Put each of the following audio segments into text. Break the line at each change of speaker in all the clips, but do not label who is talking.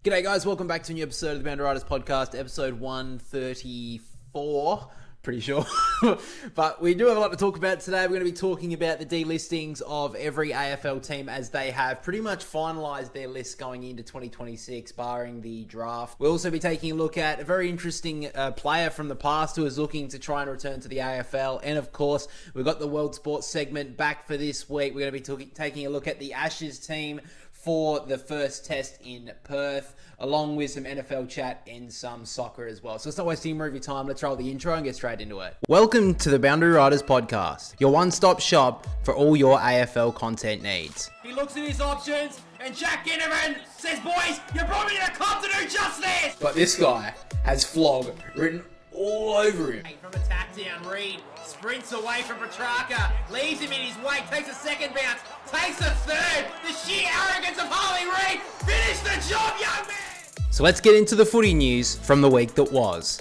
G'day guys, welcome back to a new episode of the Boundary Riders podcast, episode 134, pretty sure. But we do have a lot to talk about today. We're going to be talking about the delistings of every AFL team as they have pretty much finalised their list going into 2026, barring the draft. We'll also be taking a look at a very interesting player from the past who is looking to try and return to the AFL. And of course, we've got the World Sports segment back for this week. We're going to be taking a look at the Ashes team for the first test in Perth, along with some NFL chat and some soccer as well. So let's not waste any more of your time. Let's roll the intro and get straight into it. Welcome to the Boundary Riders podcast, your one-stop shop for all your AFL content needs.
He looks at his options, and Jack Ginnivan says, "Boys, you brought me to the club to do just this!"
But this guy has flog written all over him.
From a tap down, Reed sprints away from Petrarca, leaves him in his wake, takes a second bounce, takes a third. The sheer arrogance of Harley Reid. Finish the job, young man!
So let's get into the footy news from the week that was.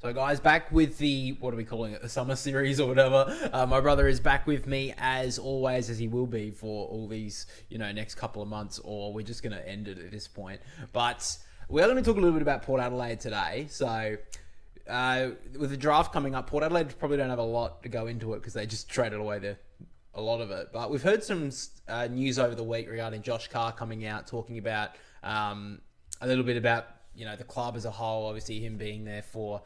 So guys, back with the, what are we calling it, the summer series or whatever. My brother is back with me as always, as he will be for all these, next couple of months, or we're just going to end it at this point. But we're going to talk a little bit about Port Adelaide today. So with the draft coming up, Port Adelaide probably don't have a lot to go into it because they just traded away a lot of it. But we've heard some news over the week regarding Josh Carr coming out, talking about a little bit about, the club as a whole, obviously him being there for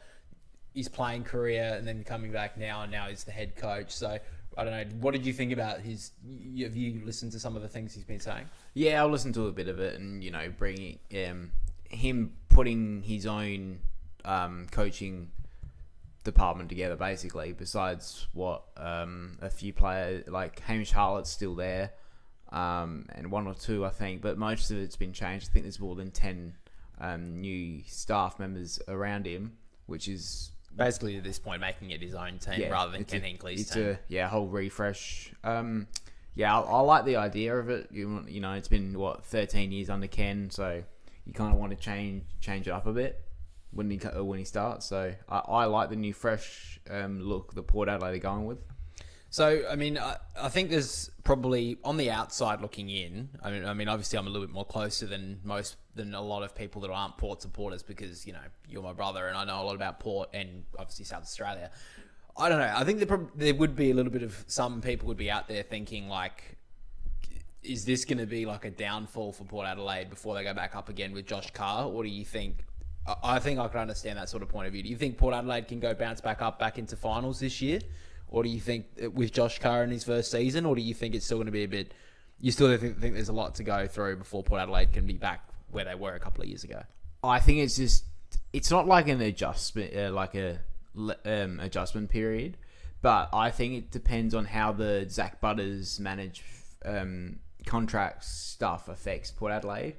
his playing career and then coming back now, and now he's the head coach. So, I don't know, what did you think about have you listened to some of the things he's been saying?
Yeah, I'll listen to a bit of it and, bringing him putting his own coaching department together, basically, besides what a few players, like Hamish Hartlett's still there, and one or two, I think, but most of it's been changed. I think there's more than 10 new staff members around him, which is
basically at this point making it his own team rather than Ken Hinkley's team.
It's a whole refresh. I like the idea of it. It's been 13 years under Ken, so you kind of want to change it up a bit when he starts. So I like the new fresh look that Port Adelaide are going with.
So, I think there's probably, on the outside looking in, I mean, obviously I'm a little bit more closer than a lot of people that aren't Port supporters because, you're my brother and I know a lot about Port and obviously South Australia. I don't know. I think there would be a little bit of, some people would be out there thinking like, is this going to be like a downfall for Port Adelaide before they go back up again with Josh Carr? Or do you think, I think I can understand that sort of point of view. Do you think Port Adelaide can go bounce back into finals this year? Or do you think with Josh Carr in his first season, or do you think it's still going to be a bit, you still think there's a lot to go through before Port Adelaide can be back where they were a couple of years ago?
I think it's not like an adjustment, adjustment period, but I think it depends on how the Zach Butters managed contract stuff affects Port Adelaide,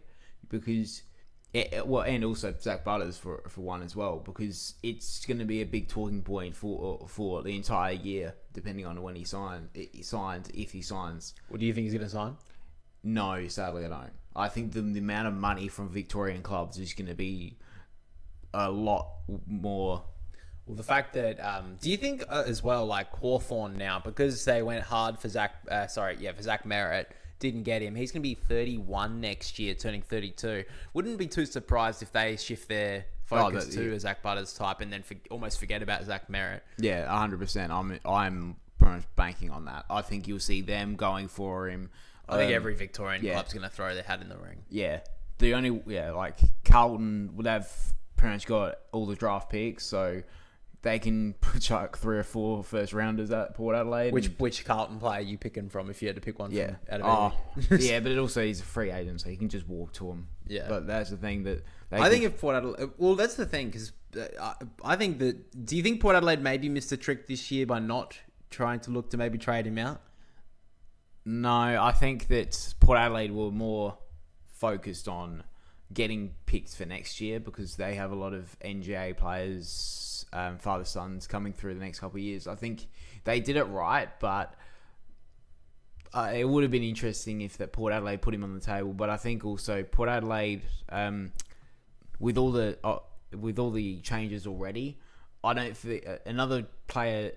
because and also Zach Butters for one as well, because it's going to be a big talking point for the entire year, depending on when he signs, if he signs.
What do you think he's going to sign?
No, sadly I don't. I think the amount of money from Victorian clubs is going to be a lot more.
Well, the fact that, do you think as well, like Hawthorn now, because they went hard for Zach Merritt, didn't get him. He's going to be 31 next year, turning 32. Wouldn't be too surprised if they shift their focus to a Zach Butters type and then almost forget about Zach Merritt.
Yeah, 100%. I'm pretty much banking on that. I think you'll see them going for him.
I think every Victorian club's going to throw their hat in the ring.
Yeah. Like Carlton would have pretty much got all the draft picks, so they can chuck 3 or 4 first rounders at Port Adelaide.
Which Carlton player are you picking from if you had to pick one from out of
yeah, but it also he's a free agent, so you can just walk to him.
Yeah.
But that's the thing that
I think if Port Adelaide, well, that's the thing, because I think that, do you think Port Adelaide maybe missed a trick this year by not trying to look to maybe trade him out?
No, I think that Port Adelaide were more focused on getting picked for next year because they have a lot of NGA players, father-sons coming through the next couple of years. I think they did it right, but it would have been interesting if that Port Adelaide put him on the table. But I think also Port Adelaide, with all the changes already, I don't think another player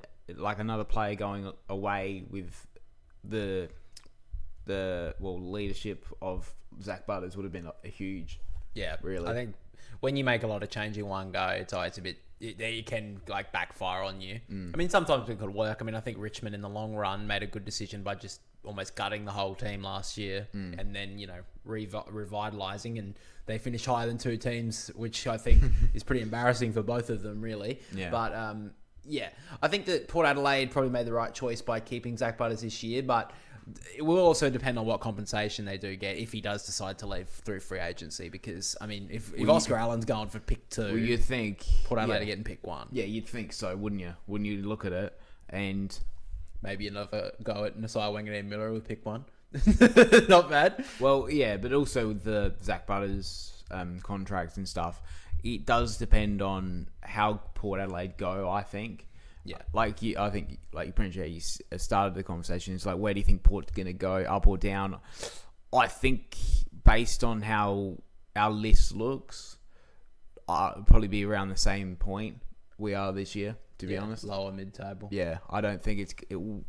going away with the leadership of Zach Butters would have been a huge.
Yeah,
really.
I think when you make a lot of change in one go, it's always a bit. It can like backfire on you. I mean, sometimes it could work. I mean, I think Richmond in the long run made a good decision by just almost gutting the whole team last year, and then revitalizing, and they finished higher than two teams, which I think is pretty embarrassing for both of them, really.
Yeah.
But yeah, I think that Port Adelaide probably made the right choice by keeping Zach Butters this year, but it will also depend on what compensation they do get if he does decide to leave through free agency. Because, I mean, if Oscar Allen's going for pick 2,
Well, you'd think
Port Adelaide are getting pick 1.
Yeah, you'd think so, wouldn't you? Wouldn't you look at it and
Maybe another go at Nasai Wanganeen Miller with pick 1. Not bad.
well, yeah, but also with the Zach Butters contracts and stuff, it does depend on how Port Adelaide go. I think.
Yeah.
I think you pretty much you started the conversation. It's like, where do you think Port's going to go, up or down? I think based on how our list looks, it'll probably be around the same point we are this year, to be honest.
Lower mid-table.
Yeah, I don't think it will.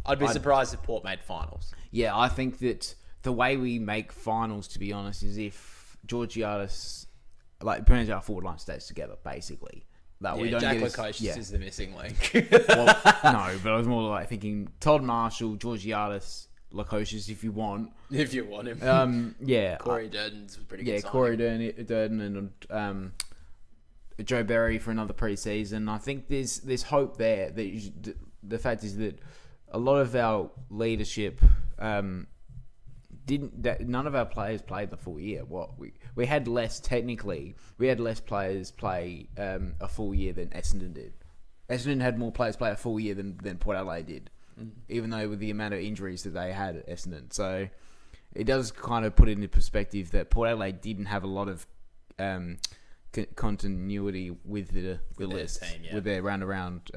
I'd be surprised if Port made finals.
Yeah, I think that the way we make finals, to be honest, is if Georgiades, like, pretty much our forward line stays together, basically. That we don't
Jack
get
Lukosius is the missing link.
Well, no, but I was more like thinking Todd Marshall, Georgiades, Lukosius, if you want.
If you want him.
Yeah.
Corey Durden's a pretty good
Yeah,
signing.
Corey Durden and Joe Berry for another pre-season. I think there's hope there. The fact is that a lot of our leadership none of our players played the full year. We had less technically. We had less players play a full year than Essendon did. Essendon had more players play a full year than Port Adelaide did, even though with the amount of injuries that they had at Essendon. So it does kind of put it into perspective that Port Adelaide didn't have a lot of continuity with the list,
team, yeah.
with their round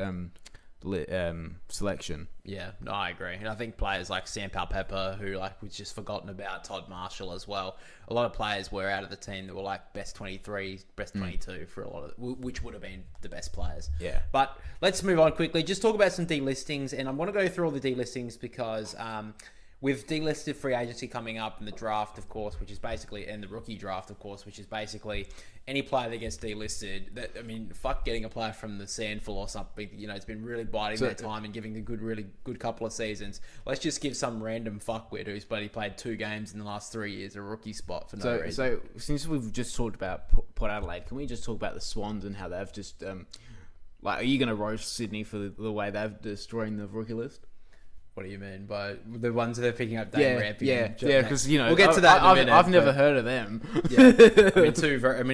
selection.
Yeah, no, I agree. And I think players like Sam Pepper, who was just forgotten about, Todd Marshall as well. A lot of players were out of the team that were best 23, best 22 for a lot of, which would have been the best players.
Yeah.
But let's move on quickly. Just talk about some delistings, and I'm going to go through all the delistings because with delisted free agency coming up in the draft, of course, which is basically, and the rookie draft, of course, which is basically any player that gets delisted. Fuck getting a player from the Sandful or something. It's been really biding their time and giving a really good couple of seasons. Let's just give some random fuckwit who's played 2 games in the last 3 years a rookie spot for no reason.
So since we've just talked about Port Adelaide, can we just talk about the Swans and how they've just are you going to roast Sydney for the way they've destroying the rookie list?
What do you mean by the ones that are picking up Dane Rampy?
Yeah, because
we'll get to that in a minute.
I've never heard of them.
Yeah,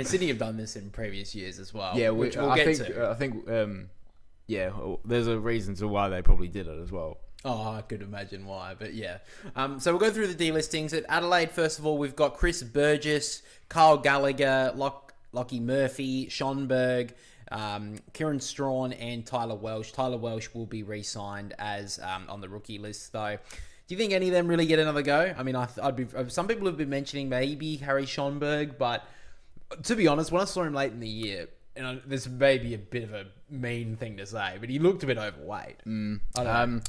Sydney have done this in previous years as well.
Yeah,
which we'll get to.
I think, there's a reason to why they probably did it as well.
Oh, I could imagine why, but yeah. So we'll go through the delistings. At Adelaide, first of all, we've got Chris Burgess, Kyle Gallagher, Lockie Murphy, Schonberg, Kieran Strawn and Tyler Welsh. Tyler Welsh will be re-signed as on the rookie list, though. Do you think any of them really get another go? I mean, some people have been mentioning maybe Harry Schonberg, but to be honest, when I saw him late in the year, and this may be a bit of a mean thing to say, but he looked a bit overweight. I don't know.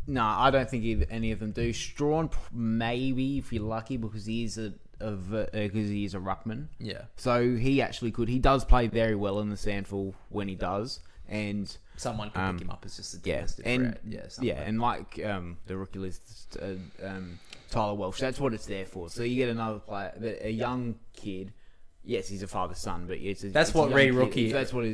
No, I don't think any of them do. Strawn, maybe, if you're lucky, because he is a ruckman.
Yeah.
So he actually could. He does play very well in the Sandful when he does, and
someone could pick him up as just a delisted
and like the rookie list, Tyler Welsh. That's what it's there for. So you get another player, a young kid. Yes, he's a father's son, but
that's what re-rookie.
That's what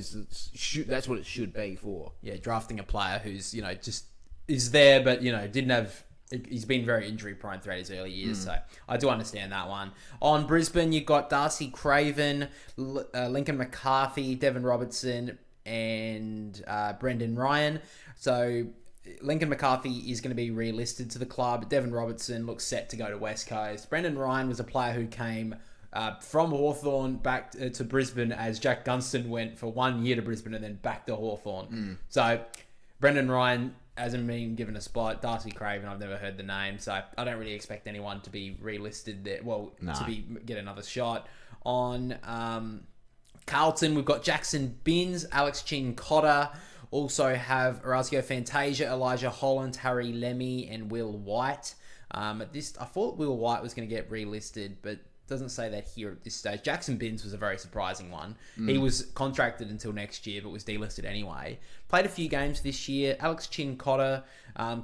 that's what it should be for.
Yeah, drafting a player who's just is there, but didn't have. He's been very injury prone throughout his early years, so I do understand that one. On Brisbane, you've got Darcy Craven, Lincoln McCarthy, Devon Robertson, and Brendan Ryan. So Lincoln McCarthy is going to be relisted to the club. Devon Robertson looks set to go to West Coast. Brendan Ryan was a player who came from Hawthorn back to Brisbane as Jack Gunston went for 1 year to Brisbane and then back to Hawthorn. So Brendan Ryan hasn't been given a spot. Darcy Craven, I've never heard the name, so I don't really expect anyone to be relisted there. Well, get another shot. On Carlton, we've got Jackson Binns, Alex Chin-Cotter. Also have Orazio Fantasia, Elijah Holland, Harry Lemmy, and Will White. I thought Will White was going to get relisted, but doesn't say that here at this stage. Jackson Binns was a very surprising one. He was contracted until next year, but was delisted anyway. Played a few games this year. Alex Chin-Cotter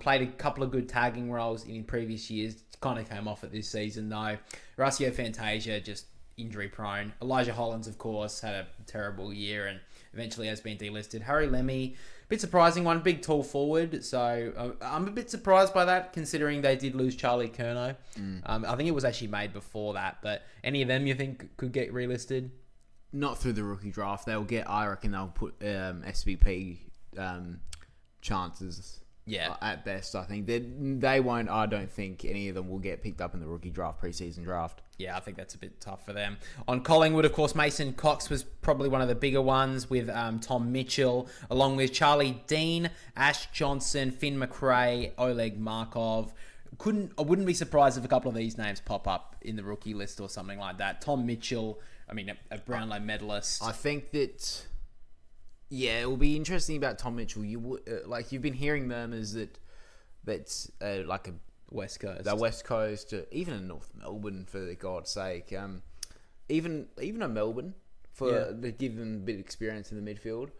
played a couple of good tagging roles in previous years. Kind of came off at this season, though. Horacio Fantasia, just injury prone. Elijah Hollins, of course, had a terrible year and eventually has been delisted. Harry Lemmy, bit surprising one, big tall forward. So I'm a bit surprised by that, considering they did lose Charlie Curnow. I think it was actually made before that, but any of them you think could get relisted?
Not through the rookie draft. I reckon they'll put SVP chances.
Yeah.
At best, I think they won't. I don't think any of them will get picked up in the rookie draft, preseason draft.
Yeah, I think that's a bit tough for them. On Collingwood, of course, Mason Cox was probably one of the bigger ones with Tom Mitchell, along with Charlie Dean, Ash Johnson, Finn McRae, Oleg Markov. I wouldn't be surprised if a couple of these names pop up in the rookie list or something like that. Tom Mitchell, a Brownlow medalist.
I think that. Yeah, it will be interesting about Tom Mitchell. You've been hearing murmurs that's like a
West Coast,
the West Coast, even in North Melbourne, for God's sake, even a Melbourne to give them a bit of experience in the midfield,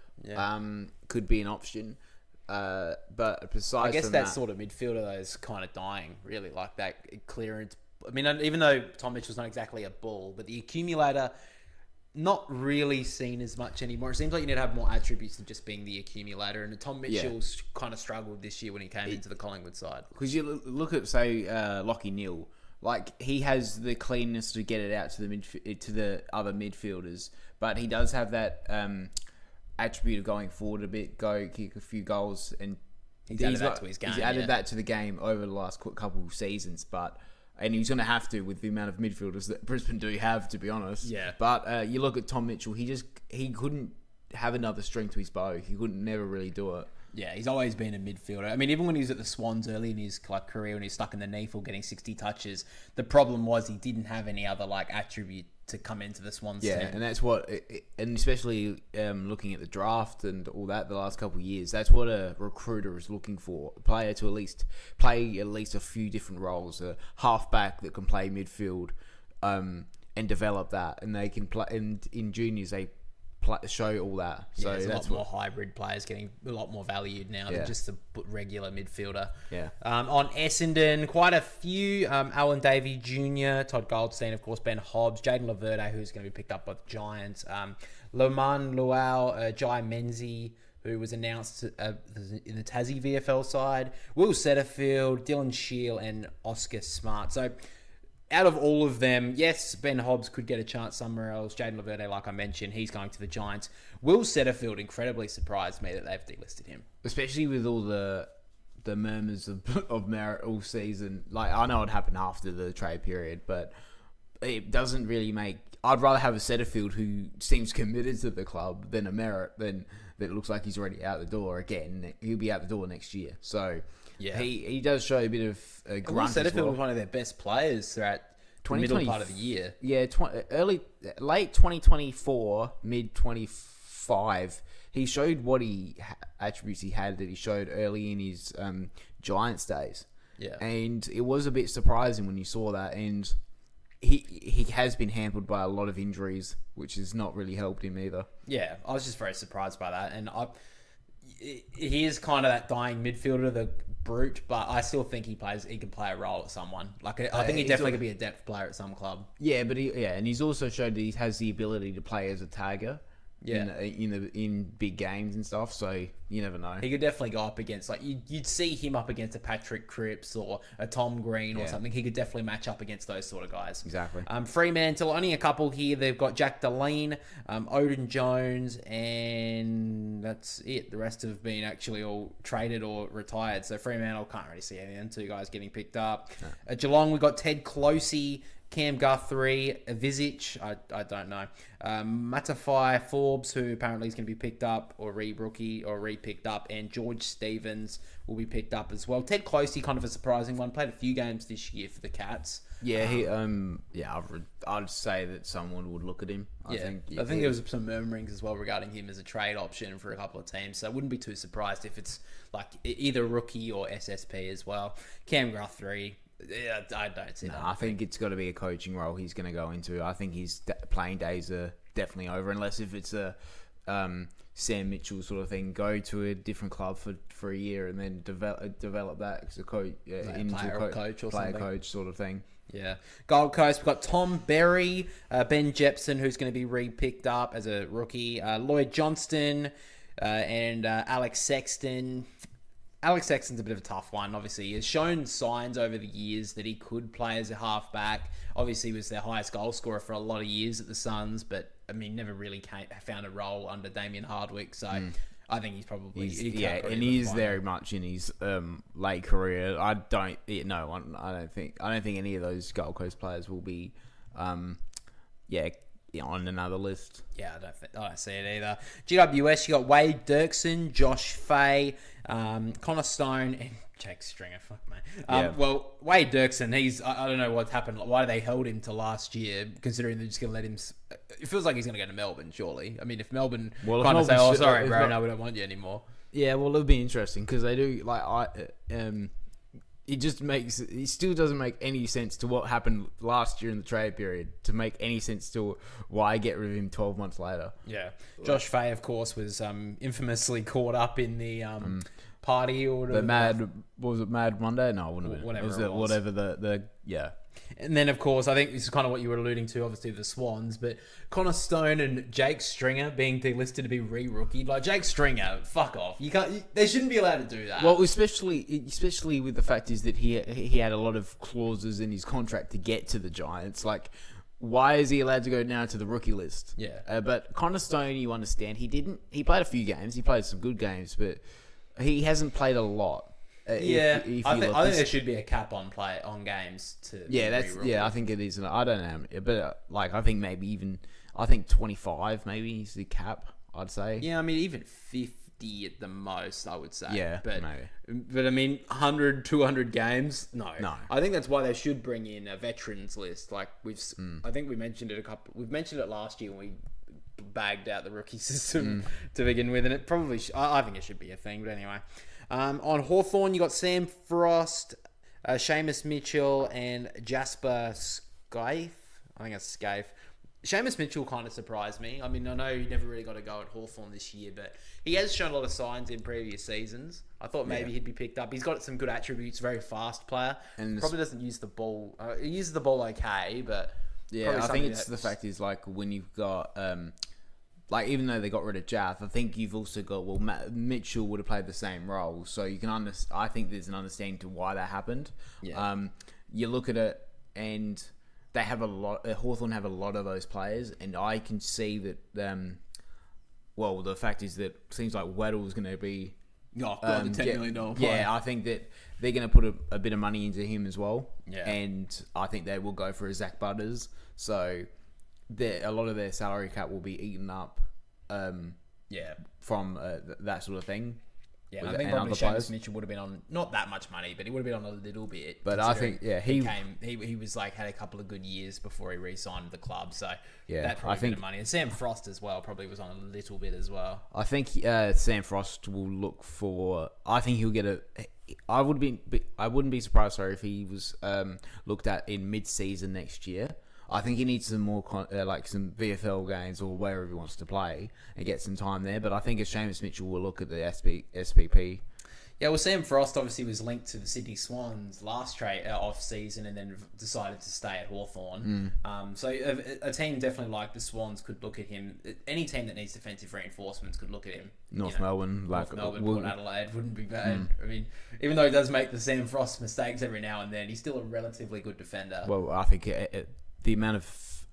could be an option. But besides,
I guess that sort of midfielder though is kind of dying, really, like that clearance. Even though Tom Mitchell's not exactly a bull, but the accumulator. Not really seen as much anymore. It seems like you need to have more attributes than just being the accumulator. And Tom Mitchell's kind of struggled this year when he came into the Collingwood side.
Because you look at, say, Lachie Neale, like he has the cleanness to get it out to the other midfielders, but he does have that attribute of going forward a bit, kick a few goals, and
he's added that to his game.
He's added that to the game over the last couple of seasons, and he's going to have to with the amount of midfielders that Brisbane do have, to be honest.
Yeah.
But you look at Tom Mitchell, he couldn't have another string to his bow. He couldn't never really do it.
Yeah, he's always been a midfielder. Even when he was at the Swans early in his career, when he was stuck in the knee for getting 60 touches, the problem was he didn't have any other attribute to come into the Swans team.
And that's what, and especially looking at the draft and all that the last couple of years, that's what a recruiter is looking for. A player to at least play at least a few different roles, a halfback that can play midfield and develop that. And they can play, and in juniors, they show all that. So
there's a lot more hybrid players getting a lot more valued now than just the regular midfielder.
Yeah. On
Essendon, quite a few. Alan Davey Jr., Todd Goldstein, of course, Ben Hobbs, Jaden Laverde, who's going to be picked up by the Giants. Loman Luau, Jai Menzie, who was announced in the Tassie VFL side. Will Setterfield, Dylan Shield, and Oscar Smart. So out of all of them, yes, Ben Hobbs could get a chance somewhere else. Jaden Laverde, like I mentioned, he's going to the Giants. Will Setterfield incredibly surprised me that they've delisted him.
Especially with all the murmurs of merit all season. I know it happened after the trade period, but it doesn't really make... I'd rather have a Setterfield who seems committed to the club than a Merritt that looks like he's already out the door again. He'll be out the door next year. So... Yeah, he does show a bit of grunt.
Setterfield was one of their best players throughout the middle part of the year.
Yeah, late 2024, mid 25. He showed what attributes he had that he showed early in his Giants days.
Yeah,
and it was a bit surprising when you saw that. And he has been hampered by a lot of injuries, which has not really helped him either.
Yeah, I was just very surprised by that, and he is kind of that dying midfielder, the brute, but I still think he can play a role at someone. I think he definitely could be a depth player at some club.
Yeah, but and he's also showed that he has the ability to play as a tagger.
Yeah,
in big games and stuff. So you never know.
He could definitely go up against you'd see him up against a Patrick Cripps or a Tom Green or something. He could definitely match up against those sort of guys.
Exactly.
Fremantle, only a couple here. They've got Jack Deline, Odin Jones, and that's it. The rest have been actually all traded or retired. So Fremantle can't really see any of them two guys getting picked up. No. At Geelong, we've got Ted Closey, Cam Guthrie, Visich, I don't know. Matafai Forbes, who apparently is going to be picked up or re-rookie or re-picked up, and George Stevens will be picked up as well. Ted Closey, kind of a surprising one, played a few games this year for the Cats.
Yeah, I'd say that someone would look at him. I think
there was some murmurings as well regarding him as a trade option for a couple of teams, so I wouldn't be too surprised if it's either rookie or SSP as well. Cam Guthrie, Yeah, I don't see that.
I think it's got to be a coaching role he's going to go into. I think his playing days are definitely over, unless if it's a Sam Mitchell sort of thing. Go to a different club for a year and then develop that as a coach, player coach sort of thing.
Yeah. Gold Coast, we've got Tom Berry, Ben Jepson, who's going to be re-picked up as a rookie, Lloyd Johnston, and Alex Sexton. Alex Sexton's a bit of a tough one, obviously. He has shown signs over the years that he could play as a halfback. Obviously, he was their highest goal scorer for a lot of years at the Suns, but, I mean, never really found a role under Damien Hardwick, so I think he's probably...
he's very much in his late career. I don't think any of those Gold Coast players will be on another list.
Yeah, I don't see it either. GWS, you got Wade Dirksen, Josh Fay, Connor Stone, and Jake Stringer. Fuck, mate. Well, Wade Dirksen, I don't know what's happened. Why they held him to last year, considering they're just going to let him... It feels like he's going to go to Melbourne, surely. I mean, if Melbourne kind of say, oh, sorry, bro, no, we don't want you anymore.
Yeah, well, it'll be interesting, because they do, it still doesn't make any sense to what happened last year in the trade period to make any sense to why get rid of him 12 months later.
Yeah. Josh Fay, of course, was infamously caught up in the party or whatever.
Was it Mad Monday? No, it wouldn't have been.
Whatever
yeah.
And then, of course, I think this is kind of what you were alluding to, obviously, the Swans, but Connor Stone and Jake Stringer being delisted to be re-rookied. Like, Jake Stringer, fuck off. They shouldn't be allowed to do that.
Well, especially with the fact is that he had a lot of clauses in his contract to get to the Giants. Like, why is he allowed to go now to the rookie list?
Yeah.
But Connor Stone, you understand, he played a few games. He played some good games, but he hasn't played a lot.
I think there should be a cap on games to.
I think it is. I don't know, but I think 25 maybe is the cap. I'd say.
Yeah, I mean even 50 at the most, I would say.
Yeah,
but
maybe.
But I mean 100, 200 games, no. I think that's why they should bring in a veterans list. Like I think we mentioned it We've mentioned it last year when we bagged out the rookie system to begin with, and it probably. I think it should be a thing, but anyway. On Hawthorn, you got Sam Frost, Seamus Mitchell, and Jasper Scaif. I think that's Scaif. Seamus Mitchell kind of surprised me. I mean, I know he never really got a go at Hawthorn this year, but he has shown a lot of signs in previous seasons. I thought maybe he'd be picked up. He's got some good attributes, very fast player. And probably doesn't use the ball. He uses the ball okay, but...
Yeah, I think the fact is, when you've got... even though they got rid of Jath, I think you've also got Mitchell would have played the same role, so you can I think there's an understanding to why that happened.
Yeah.
You look at it, and they have a lot. Hawthorn have a lot of those players, and I can see that. The fact is that it seems like Weddle's going to be.
Oh God, the $10 million player.
Yeah, I think that they're going to put a bit of money into him as well.
Yeah.
And I think they will go for a Zach Butters. So. A lot of their salary cap will be eaten up from that sort of thing.
Yeah, I think probably Seamus Mitchell would have been on not that much money, but he would have been on a little bit.
But I think
he was had a couple of good years before he re-signed the club, so that probably bit of money. And Sam Frost as well probably was on a little bit as well.
I think Sam Frost will look for. I think he'll get a. I wouldn't be surprised if he was looked at in mid-season next year. I think he needs some more, some VFL games or wherever he wants to play and get some time there. But I think Seamus Mitchell will look at the SPP.
Yeah, well, Sam Frost obviously was linked to the Sydney Swans last trade off-season and then decided to stay at Hawthorn. So a team definitely like the Swans could look at him. Any team that needs defensive reinforcements could look at him.
Melbourne,
Port Adelaide wouldn't be bad. I mean, even though he does make the Sam Frost mistakes every now and then, he's still a relatively good defender.
Well, I think the amount of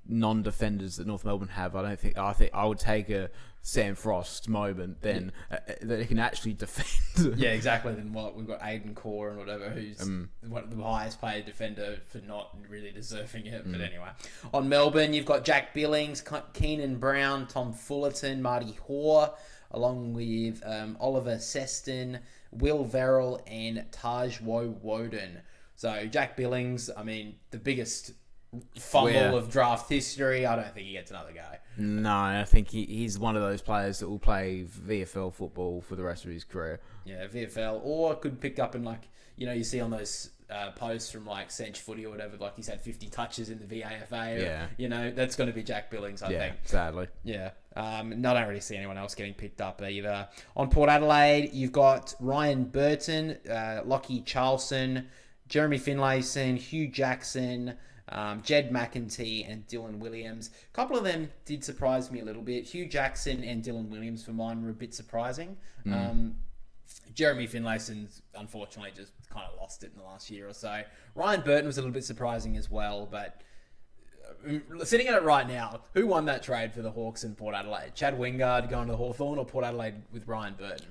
non-defenders that North Melbourne have, I think I would take a Sam Frost moment then that he can actually defend.
Yeah, exactly. Then we've got Aiden Core and whatever, who's one of the highest paid defender for not really deserving it. But anyway, on Melbourne, you've got Jack Billings, Keenan Brown, Tom Fullerton, Marty Hoare, along with Oliver Seston, Will Verrill, and Taj Woden. So Jack Billings, I mean, the biggest fumble of draft history. I don't think he gets another go.
No, I think he's one of those players that will play VFL football for the rest of his career.
Yeah, VFL, or could pick up in you see on those posts from like Sench Footy or whatever, like he's had 50 touches in the VAFA.
Yeah.
You know, that's going to be Jack Billings, I think.
Sadly.
Yeah. I don't really see anyone else getting picked up either. On Port Adelaide, you've got Ryan Burton, Lockie Charlson, Jeremy Finlayson, Hugh Jackson, Jed McEntee, and Dylan Williams. A couple of them did surprise me a little bit. Hugh Jackson and Dylan Williams for mine were a bit surprising. Jeremy Finlayson's unfortunately just kind of lost it in the last year or so. Ryan Burton was a little bit surprising as well, but sitting at it right now, who won that trade for the Hawks in Port Adelaide? Chad Wingard going to Hawthorn or Port Adelaide with Ryan Burton?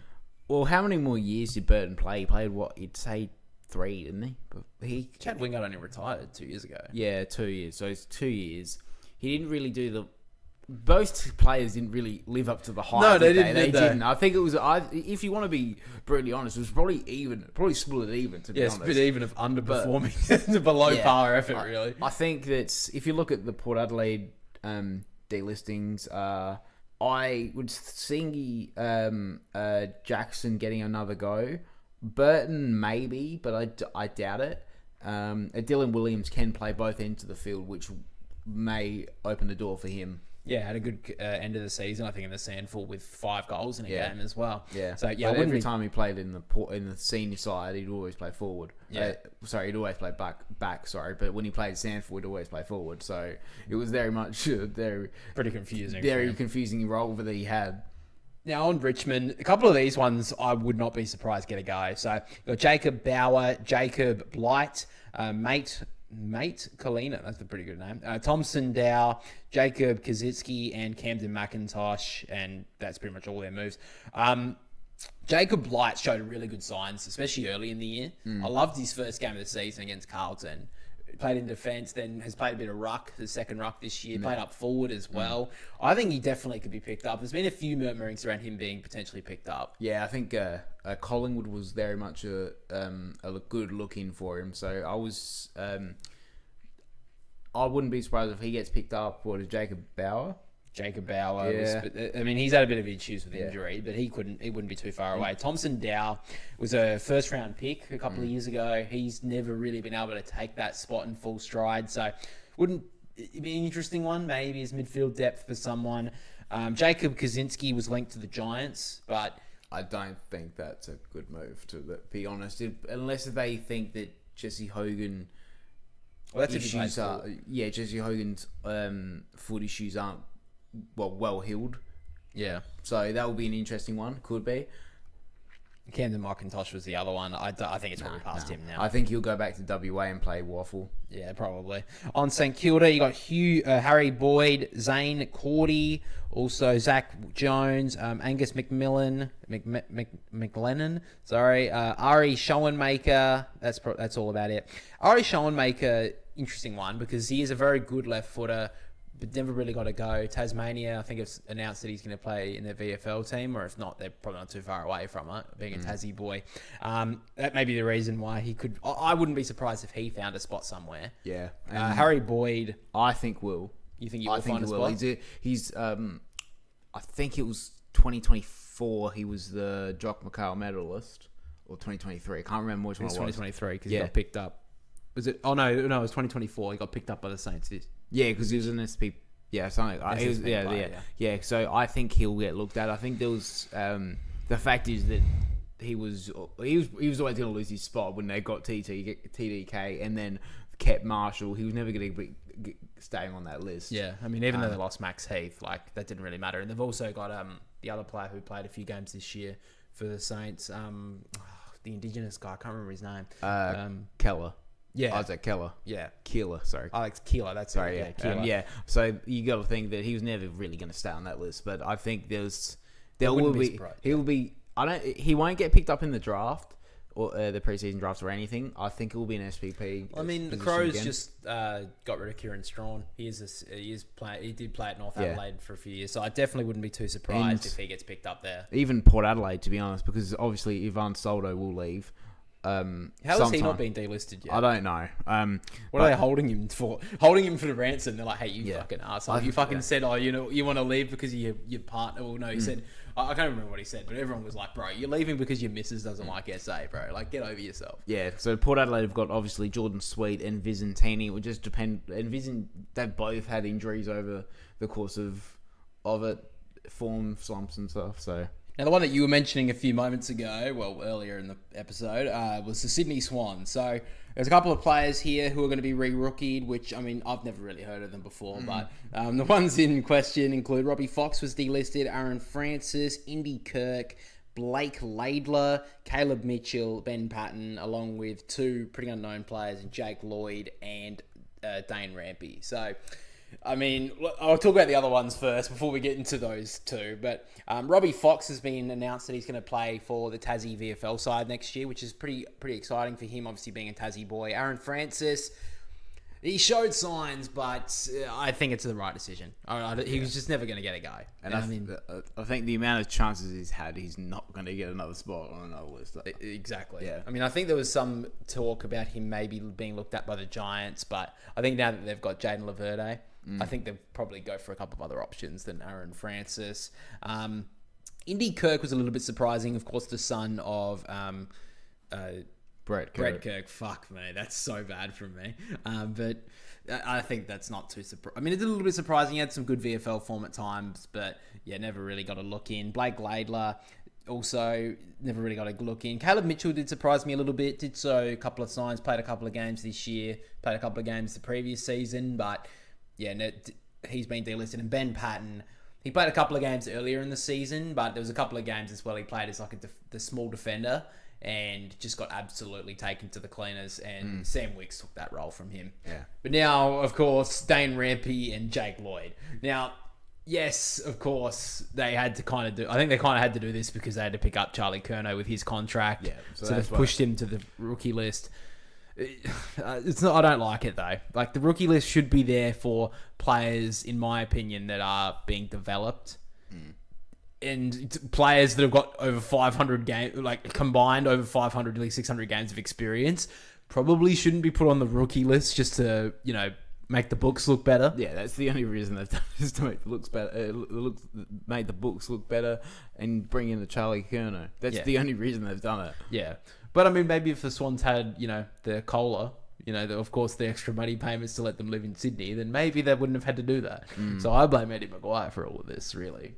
Well, how many more years did Burton play? He played, what, you'd say 3, didn't he? But
Chad Wingard only retired 2 years ago.
Yeah, 2 years. So it's 2 years. He didn't really do the... Both players didn't really live up to the hype.
No, they
didn't.
didn't.
They didn't. I think it was... if you want to be brutally honest, it was probably even. Probably split it even, to be honest.
It's a bit even of underperforming to below par effort, really.
I think that if you look at the Port Adelaide delistings, I would see Jackson getting another go. Burton, maybe, but I doubt it. Dylan Williams can play both ends of the field, which may open the door for him.
Yeah, had a good end of the season, I think, in the Sandful with 5 goals in a game as well.
Yeah.
So yeah,
but every time he played in the senior side, he'd always play forward.
Yeah.
He'd always play back. Sorry, but when he played Sandful, he'd always play forward. So it was very much
pretty confusing.
Very confusing role that he had.
Now on Richmond, a couple of these ones I would not be surprised get a go. So you've got Jacob Bauer, Jacob Blight, Mate Kalina, that's a pretty good name. Thompson Dow, Jacob Kaczynski, and Camden McIntosh, and that's pretty much all their moves. Jacob Blight showed really good signs, especially early in the year. I loved his first game of the season against Carlton. Played in defence, then has played a bit of ruck, the second ruck this year, played up forward as well. I think he definitely could be picked up. There's been a few murmurings around him being potentially picked up.
Yeah, I think Collingwood was very much a good look in for him. So I wouldn't be surprised if he gets picked up. What is Jacob Bauer?
Jacob Bauer.
Yeah.
He's had a bit of issues with injury, but he wouldn't be too far away. Thompson Dow was a first round pick a couple of years ago. He's never really been able to take that spot in full stride. So wouldn't it be an interesting one? Maybe as midfield depth for someone. Jacob Kaczynski was linked to the Giants, but
I don't think that's a good move, to be honest. Unless they think that Jesse Hogan...
Well, that's issues
Jesse Hogan's foot issues aren't well healed.
Yeah.
So that will be an interesting one. Could be.
Camden McIntosh was the other one. I think it's probably past him now.
I think he'll go back to WA and play waffle.
Yeah, probably. On St Kilda, you got Harry Boyd, Zane Cordy, also Zach Jones, Angus McLennan, Ari Schoenmaker. That's all about it. Ari Schoenmaker, interesting one because he is a very good left footer, but never really got to go. Tasmania, I think, have announced that he's going to play in their VFL team, or if not, they're probably not too far away from it, being a Tassie boy. That may be the reason why he could... I wouldn't be surprised if he found a spot somewhere.
Yeah.
Harry Boyd...
I think will.
You think he will find a spot?
He's I think it was 2024, he was the Jock McHale medalist, or 2023. I can't remember which one it was.
2023, because he got picked up. Was it? Oh, no, it was 2024. He got picked up by the Saints.
Yeah, because he was an SP. Yeah, something like that. Yeah. So I think he'll get looked at. I think there was the fact is that he was always going to lose his spot when they got TDK and then kept Marshall. He was never going to be staying on that list.
Yeah, I mean, even though they lost Max Heath, like that didn't really matter. And they've also got the other player who played a few games this year for the Saints, the Indigenous guy. I can't remember his name.
Keller.
Yeah.
Isaac Keller.
Yeah.
Keeler, sorry.
Alex Keeler, that's
sorry,
it.
Yeah.
Keeler.
So you got to think that he was never really going to stay on that list, but I think he won't get picked up in the draft or the preseason drafts or anything. I think it will be an SPP.
I mean, the Crows just got rid of Kieran Strawn. He did play at North Adelaide for a few years, so I definitely wouldn't be too surprised if he gets picked up there.
Even Port Adelaide, to be honest, because obviously Ivan Soldo will leave.
How has he not been delisted yet?
I don't know.
What are they holding him for? Holding him for the ransom. They're like, hey, you fucking arsehole. You fucking said, oh, you want to leave because of your partner. Well, no, he said, I can't remember what he said, but everyone was like, bro, you're leaving because your missus doesn't like SA, bro. Like, get over yourself.
Yeah, so Port Adelaide have got, obviously, Jordan Sweet and Vizentini. It would just depend. And they've both had injuries over the course of it, form slumps and stuff, so...
Now, the one that you were mentioning a few moments ago, well, earlier in the episode, was the Sydney Swans. So there's a couple of players here who are going to be re-rookied, which, I mean, I've never really heard of them before. But the ones in question include Robbie Fox was delisted, Aaron Francis, Indy Kirk, Blake Laidler, Caleb Mitchell, Ben Patton, along with two pretty unknown players, Jake Lloyd and Dane Rampy. So... I mean, I'll talk about the other ones first before we get into those two. But Robbie Fox has been announced that he's going to play for the Tassie VFL side next year, which is pretty exciting for him, obviously being a Tassie boy. Aaron Francis, he showed signs, but I think it's the right decision. He was just never going to get a go.
And I think the amount of chances he's had, he's not going to get another spot on another list.
Exactly.
Yeah.
I mean, I think there was some talk about him maybe being looked at by the Giants, but I think now that they've got Jaden Laverde, I think they'll probably go for a couple of other options than Aaron Francis. Indy Kirk was a little bit surprising. Of course, the son of
Brett
Kirk. Fuck me, that's so bad from me. But I think that's not too surprising. I mean, it's a little bit surprising. He had some good VFL form at times, but yeah, never really got a look in. Blake Laidler also never really got a look in. Caleb Mitchell did surprise me a little bit. Did so a couple of signs, played a couple of games this year, played a couple of games the previous season, but yeah, he's been delisted. And Ben Patton, he played a couple of games earlier in the season, but there was a couple of games as well he played as like the small defender and just got absolutely taken to the cleaners, and Sam Wicks took that role from him.
Yeah.
But now, of course, Dane Rampy and Jake Lloyd. Now, yes, of course, they had to kind of do... I think they kind of had to do this because they had to pick up Charlie Curnow with his contract.
Yeah,
so they've pushed him to the rookie list. It's not. I don't like it though. Like, the rookie list should be there for players, in my opinion, that are being developed, and players that have got over 500 games, like combined over 500, nearly 600 games of experience. Probably shouldn't be put on the rookie list just to make the books look better.
Yeah, that's the only reason they've done it, is to make the looks better. Make the books look better and bring in the Charlie Curnow. That's the only reason they've done it.
Yeah. But I mean, maybe if the Swans had, the COLA, of course, the extra money payments to let them live in Sydney, then maybe they wouldn't have had to do that. So I blame Eddie Maguire for all of this, really.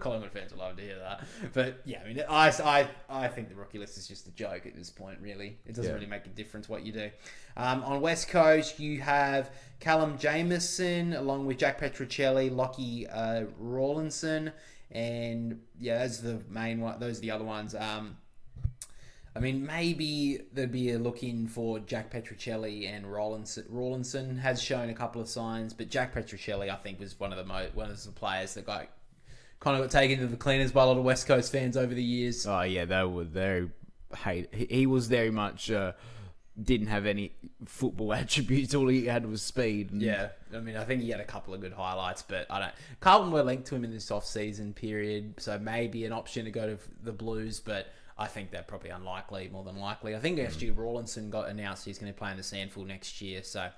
Collingwood fans will love to hear that. But yeah, I mean, I think the rookie list is just a joke at this point, really. It doesn't really make a difference what you do. On West Coast, you have Callum Jamieson, along with Jack Petruccelli, Lockie Rawlinson, and yeah, that's the main one. Those are the other ones. I mean, maybe there'd be a look in for Jack Petruccelli, and Rawlinson has shown a couple of signs, but Jack Petruccelli, I think, was one of the players that kind of got taken to the cleaners by a lot of West Coast fans over the years.
Oh yeah, they were very He was very much didn't have any football attributes. All he had was speed.
Yeah, I mean, I think he had a couple of good highlights, but Carlton were linked to him in this off-season period, so maybe an option to go to the Blues, but I think they're probably unlikely, more than likely. I think SG Rawlinson got announced he's going to play in the Sandful next year, so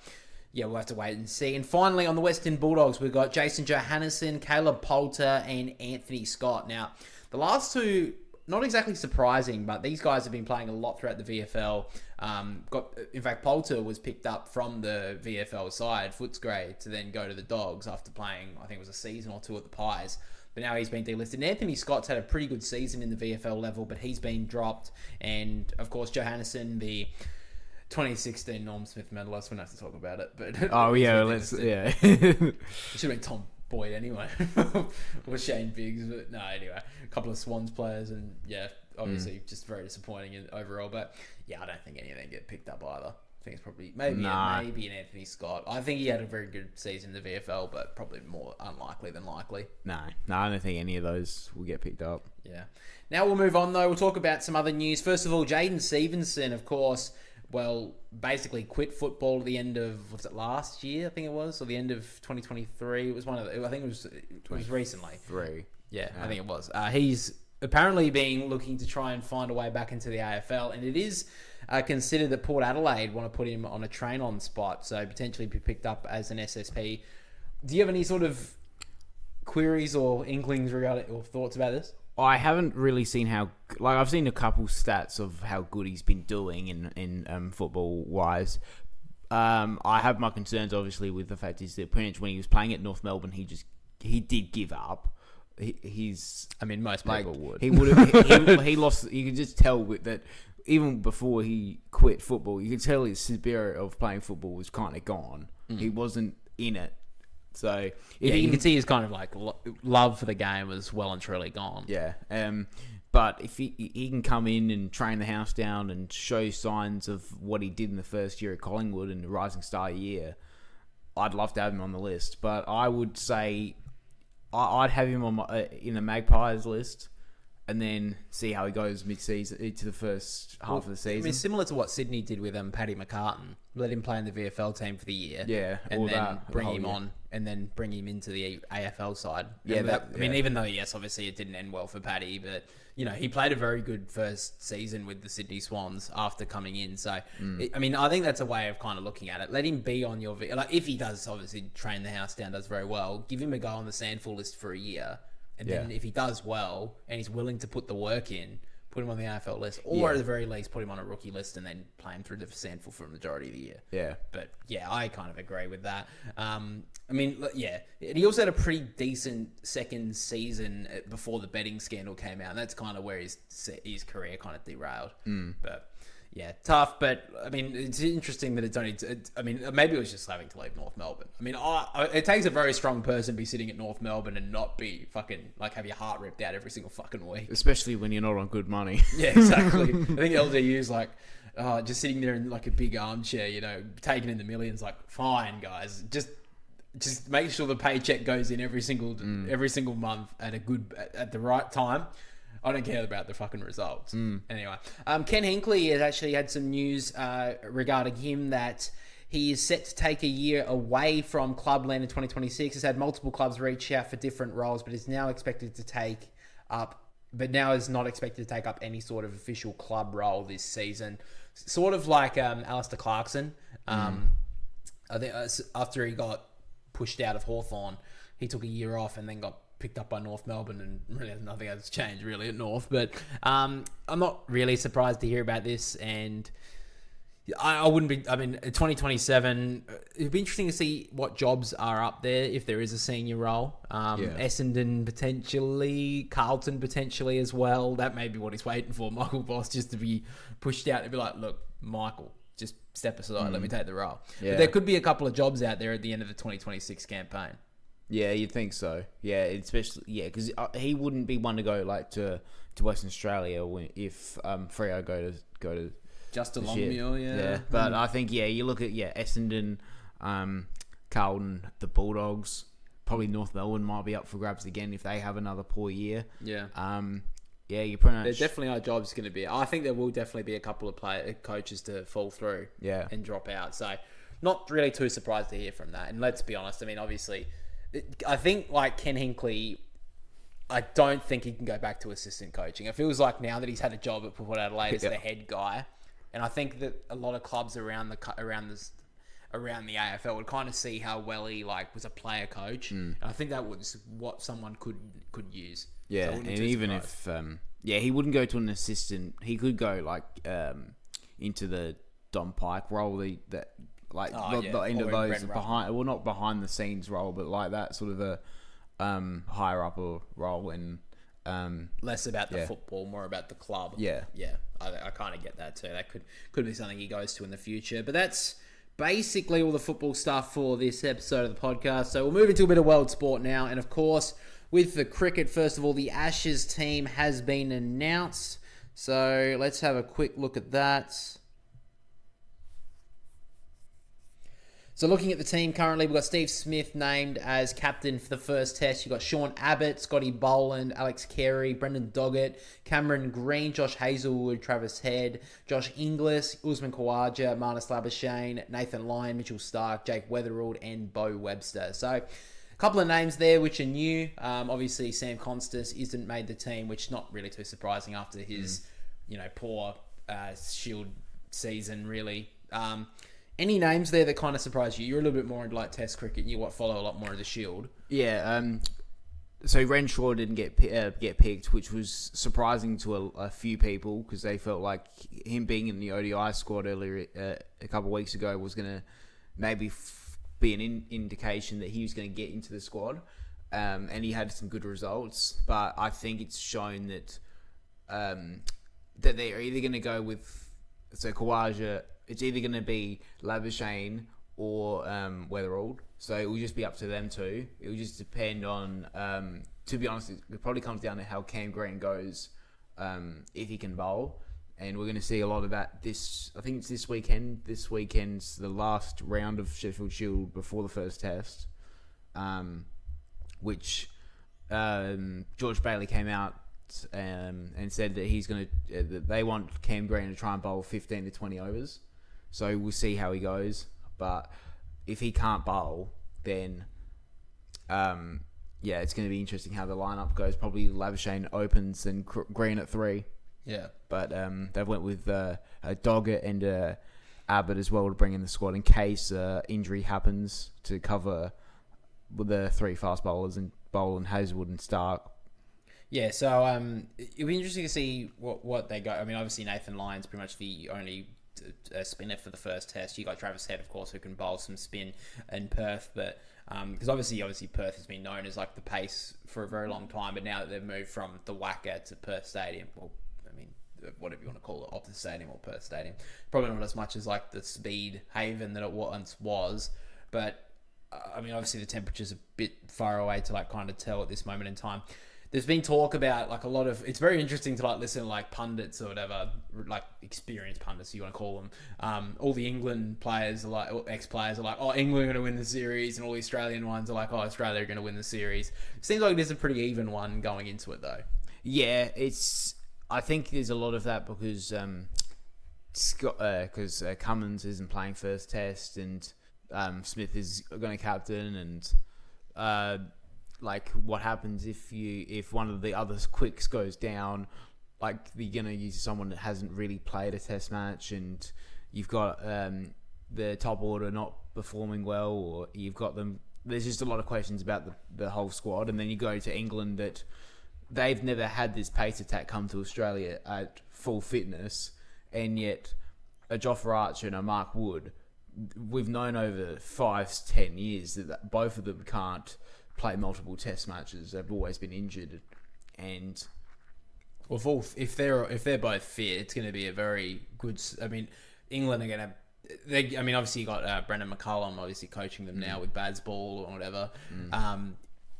yeah, we'll have to wait and see. And finally, on the Western Bulldogs, we've got Jason Johannesson, Caleb Poulter, and Anthony Scott. Now, the last two, not exactly surprising, but these guys have been playing a lot throughout the VFL. In fact, Poulter was picked up from the VFL side, Footscray, to then go to the Dogs after playing, I think it was a season or two at the Pies. But now he's been delisted. And Anthony Scott's had a pretty good season in the VFL level, but he's been dropped. And, of course, Johannesson, the 2016 Norm Smith medalist. We don't have to talk about it. But
oh, yeah, yeah.
It should have been Tom Boyd anyway. Or Shane Biggs. But no, anyway. A couple of Swans players. And, yeah, obviously just very disappointing overall. But, yeah, I don't think any of them get picked up either. I think it's probably maybe an Anthony Scott. I think he had a very good season in the VFL, but probably more unlikely than likely.
No, I don't think any of those will get picked up.
Yeah. Now we'll move on, though. We'll talk about some other news. First of all, Jaden Stevenson, of course, basically quit football at the end of, was it last year, I think it was, or the end of 2023. It was I think it was recently.
Three.
Yeah, I think it was. He's apparently being looking to try and find a way back into the AFL, and it is considered that Port Adelaide want to put him on a train-on spot, so potentially be picked up as an SSP. Do you have any sort of queries or inklings regarding or thoughts about this?
I haven't really seen how... Like, I've seen a couple stats of how good he's been doing in football-wise. I have my concerns, obviously, with the fact is that pretty much when he was playing at North Melbourne, he did give up.
Most people would.
He would have. He lost. You could just tell that even before he quit football, you could tell his spirit of playing football was kind of gone. He wasn't in it. So
you can see his kind of like love for the game was well and truly gone.
Yeah. But if he can come in and train the house down and show signs of what he did in the first year at Collingwood and the Rising Star year, I'd love to have him on the list. But I would say I'd have him on in the Magpies list, and then see how he goes mid-season to the first half of the season.
Similar to what Sydney did with Paddy McCartan. Let him play in the VFL team for the year.
Yeah,
and then bring him on, and then bring him into the AFL side. Yeah, even though, yes, obviously it didn't end well for Paddy, but, he played a very good first season with the Sydney Swans after coming in. So, I think that's a way of kind of looking at it. Let him be on your... if he does, obviously, train the house down, does very well, give him a go on the Sandful list for a year. And then if he does well and he's willing to put the work in, put him on the AFL list, or at the very least put him on a rookie list and then play him through the Sandful for a majority of the year.
Yeah.
But I kind of agree with that. He also had a pretty decent second season before the betting scandal came out, and that's kind of where his career kind of derailed. But yeah, tough, but it's interesting that it's only... maybe it was just having to leave North Melbourne. It takes a very strong person to be sitting at North Melbourne and not be fucking, have your heart ripped out every single fucking week.
Especially when you're not on good money.
Yeah, exactly. I think LDU's just sitting there in a big armchair, taking in the millions, fine, guys, just make sure the paycheck goes in every single month at the right time. I don't care about the fucking results. Anyway, Ken Hinkley has actually had some news regarding him that he is set to take a year away from clubland in 2026. He's had multiple clubs reach out for different roles, but is now expected to take up... But now is not expected to take up any sort of official club role this season. Sort of like Alistair Clarkson. I think after he got pushed out of Hawthorn, he took a year off and then got picked up by North Melbourne, and really nothing has changed really at North. But I'm not really surprised to hear about this, and I wouldn't be... 2027, it'd be interesting to see what jobs are up there if there is a senior role. Essendon potentially, Carlton potentially as well. That may be what he's waiting for, Michael Voss, just to be pushed out and be like, look, Michael, just step aside, let me take the role. Yeah. But there could be a couple of jobs out there at the end of the 2026 campaign.
Yeah, you'd think so. Yeah, especially because he wouldn't be one to go to Western Australia if Freo go to
just a long meal. Yeah.
But I think you look at Essendon, Carlton, the Bulldogs, probably North Melbourne might be up for grabs again if they have another poor year.
Yeah.
You pretty much...
There definitely are jobs going to be... I think there will definitely be a couple of coaches to fall through and drop out. So not really too surprised to hear from that. And let's be honest, obviously... I think, Ken Hinkley, I don't think he can go back to assistant coaching. It feels like now that he's had a job at Port Adelaide as the head guy, and I think that a lot of clubs around the AFL would kind of see how well he was a player coach, and I think that was what someone could use.
Yeah, so and even if he wouldn't go to an assistant, he could go into the Dom Pike role the end of those not behind the scenes role, but that sort of a higher up role and
less about the football, more about the club. I kind of get that too. That could be something he goes to in the future. But that's basically all the football stuff for this episode of the podcast. So we'll move into a bit of world sport now, and of course with the cricket, first of all, the Ashes team has been announced. So let's have a quick look at that. So looking at the team currently, we've got Steve Smith named as captain for the first test. You've got Sean Abbott, Scotty Boland, Alex Carey, Brendan Doggett, Cameron Green, Josh Hazlewood, Travis Head, Josh Inglis, Usman Khawaja, Marnus Labuschagne, Nathan Lyon, Mitchell Starc, Jake Weatherald, and Bo Webster. So couple of names there which are new. Obviously, Sam Constas isn't made the team, which is not really too surprising after his, poor Shield season, really. Any names there that kind of surprised you? You're a little bit more into like Test cricket, and you follow a lot more of the Shield.
Yeah. So Renshaw didn't get picked, which was surprising to a few people because they felt like him being in the ODI squad earlier a couple of weeks ago was going to maybe be an indication that he was going to get into the squad, and he had some good results. But I think it's shown that that they're either going to go with Khawaja. It's either going to be Labuschagne or Weatherald. So it will just be up to them two. It will just depend on, to be honest, it probably comes down to how Cam Green goes, if he can bowl. And we're going to see a lot of that I think it's this weekend. This weekend's the last round of Sheffield Shield before the first test, which George Bailey came out and said that he's going to, that they want Cam Green to try and bowl 15 to 20 overs. So we'll see how he goes. But if he can't bowl, then it's going to be interesting how the lineup goes. Probably Labuschagne opens and Green at 3.
Yeah.
But they went with Doggett and Abbott as well to bring in the squad in case injury happens to cover with the 3 fast bowlers and Boland, Hazelwood and Stark.
Yeah, so it'll be interesting to see what they go. I mean, obviously Nathan Lyon's pretty much the only spinner for the first test. You got Travis Head, of course, who can bowl some spin in Perth, but because obviously Perth has been known as like the pace for a very long time, but now that they've moved from the WACA to Perth Stadium, well, I mean, whatever you want to call it, Optus Stadium or Perth Stadium, probably not as much as like the speed haven that it once was, but I mean, obviously the temperature's a bit far away to like kind of tell at this moment in time. There's been talk about like a lot of, it's very interesting to like listen to like pundits or whatever, like experienced pundits you want to call them. All the England players are like, or ex-players are like, oh, England are going to win the series, and all the Australian ones are like, oh, Australia are going to win the series. It seems like there's a pretty even one going into it though.
Yeah, I think there's a lot of that because Cummins isn't playing first test and Smith is going to captain, and like what happens if one of the other quicks goes down, like you're going to use someone that hasn't really played a test match, and you've got the top order not performing well, or you've got them. There's just a lot of questions about the whole squad, and then you go to England that they've never had this pace attack come to Australia at full fitness, and yet a Jofra Archer and a Mark Wood, we've known over 5-10 years that both of them can't play multiple test matches. They've always been injured, and
if they're both fit, it's going to be a very good. I mean, England are going to. I mean, obviously you got Brendan McCullum obviously coaching them now with Bazball or whatever.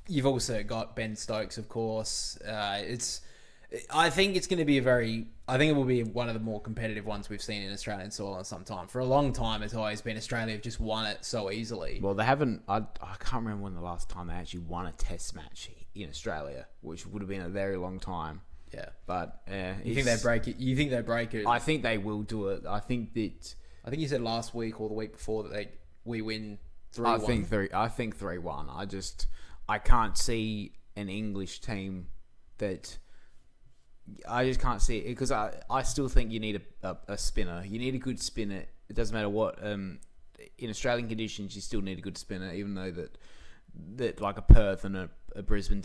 You've also got Ben Stokes, of course. I think it's going to be I think it will be one of the more competitive ones we've seen in Australian soil in some time. For a long time, it's always been Australia have just won it so easily.
Well, they haven't. I can't remember when the last time they actually won a test match in Australia, which would have been a very long time.
Yeah,
but
you think they break it? You think they break it?
I think they will do it. I think
you said last week or the week before that we win 3-1.
I think 3-1. I can't see an English team that. I just can't see it because I still think you need a spinner. You need a good spinner. It doesn't matter what. In Australian conditions, you still need a good spinner, even though that like a Perth and a Brisbane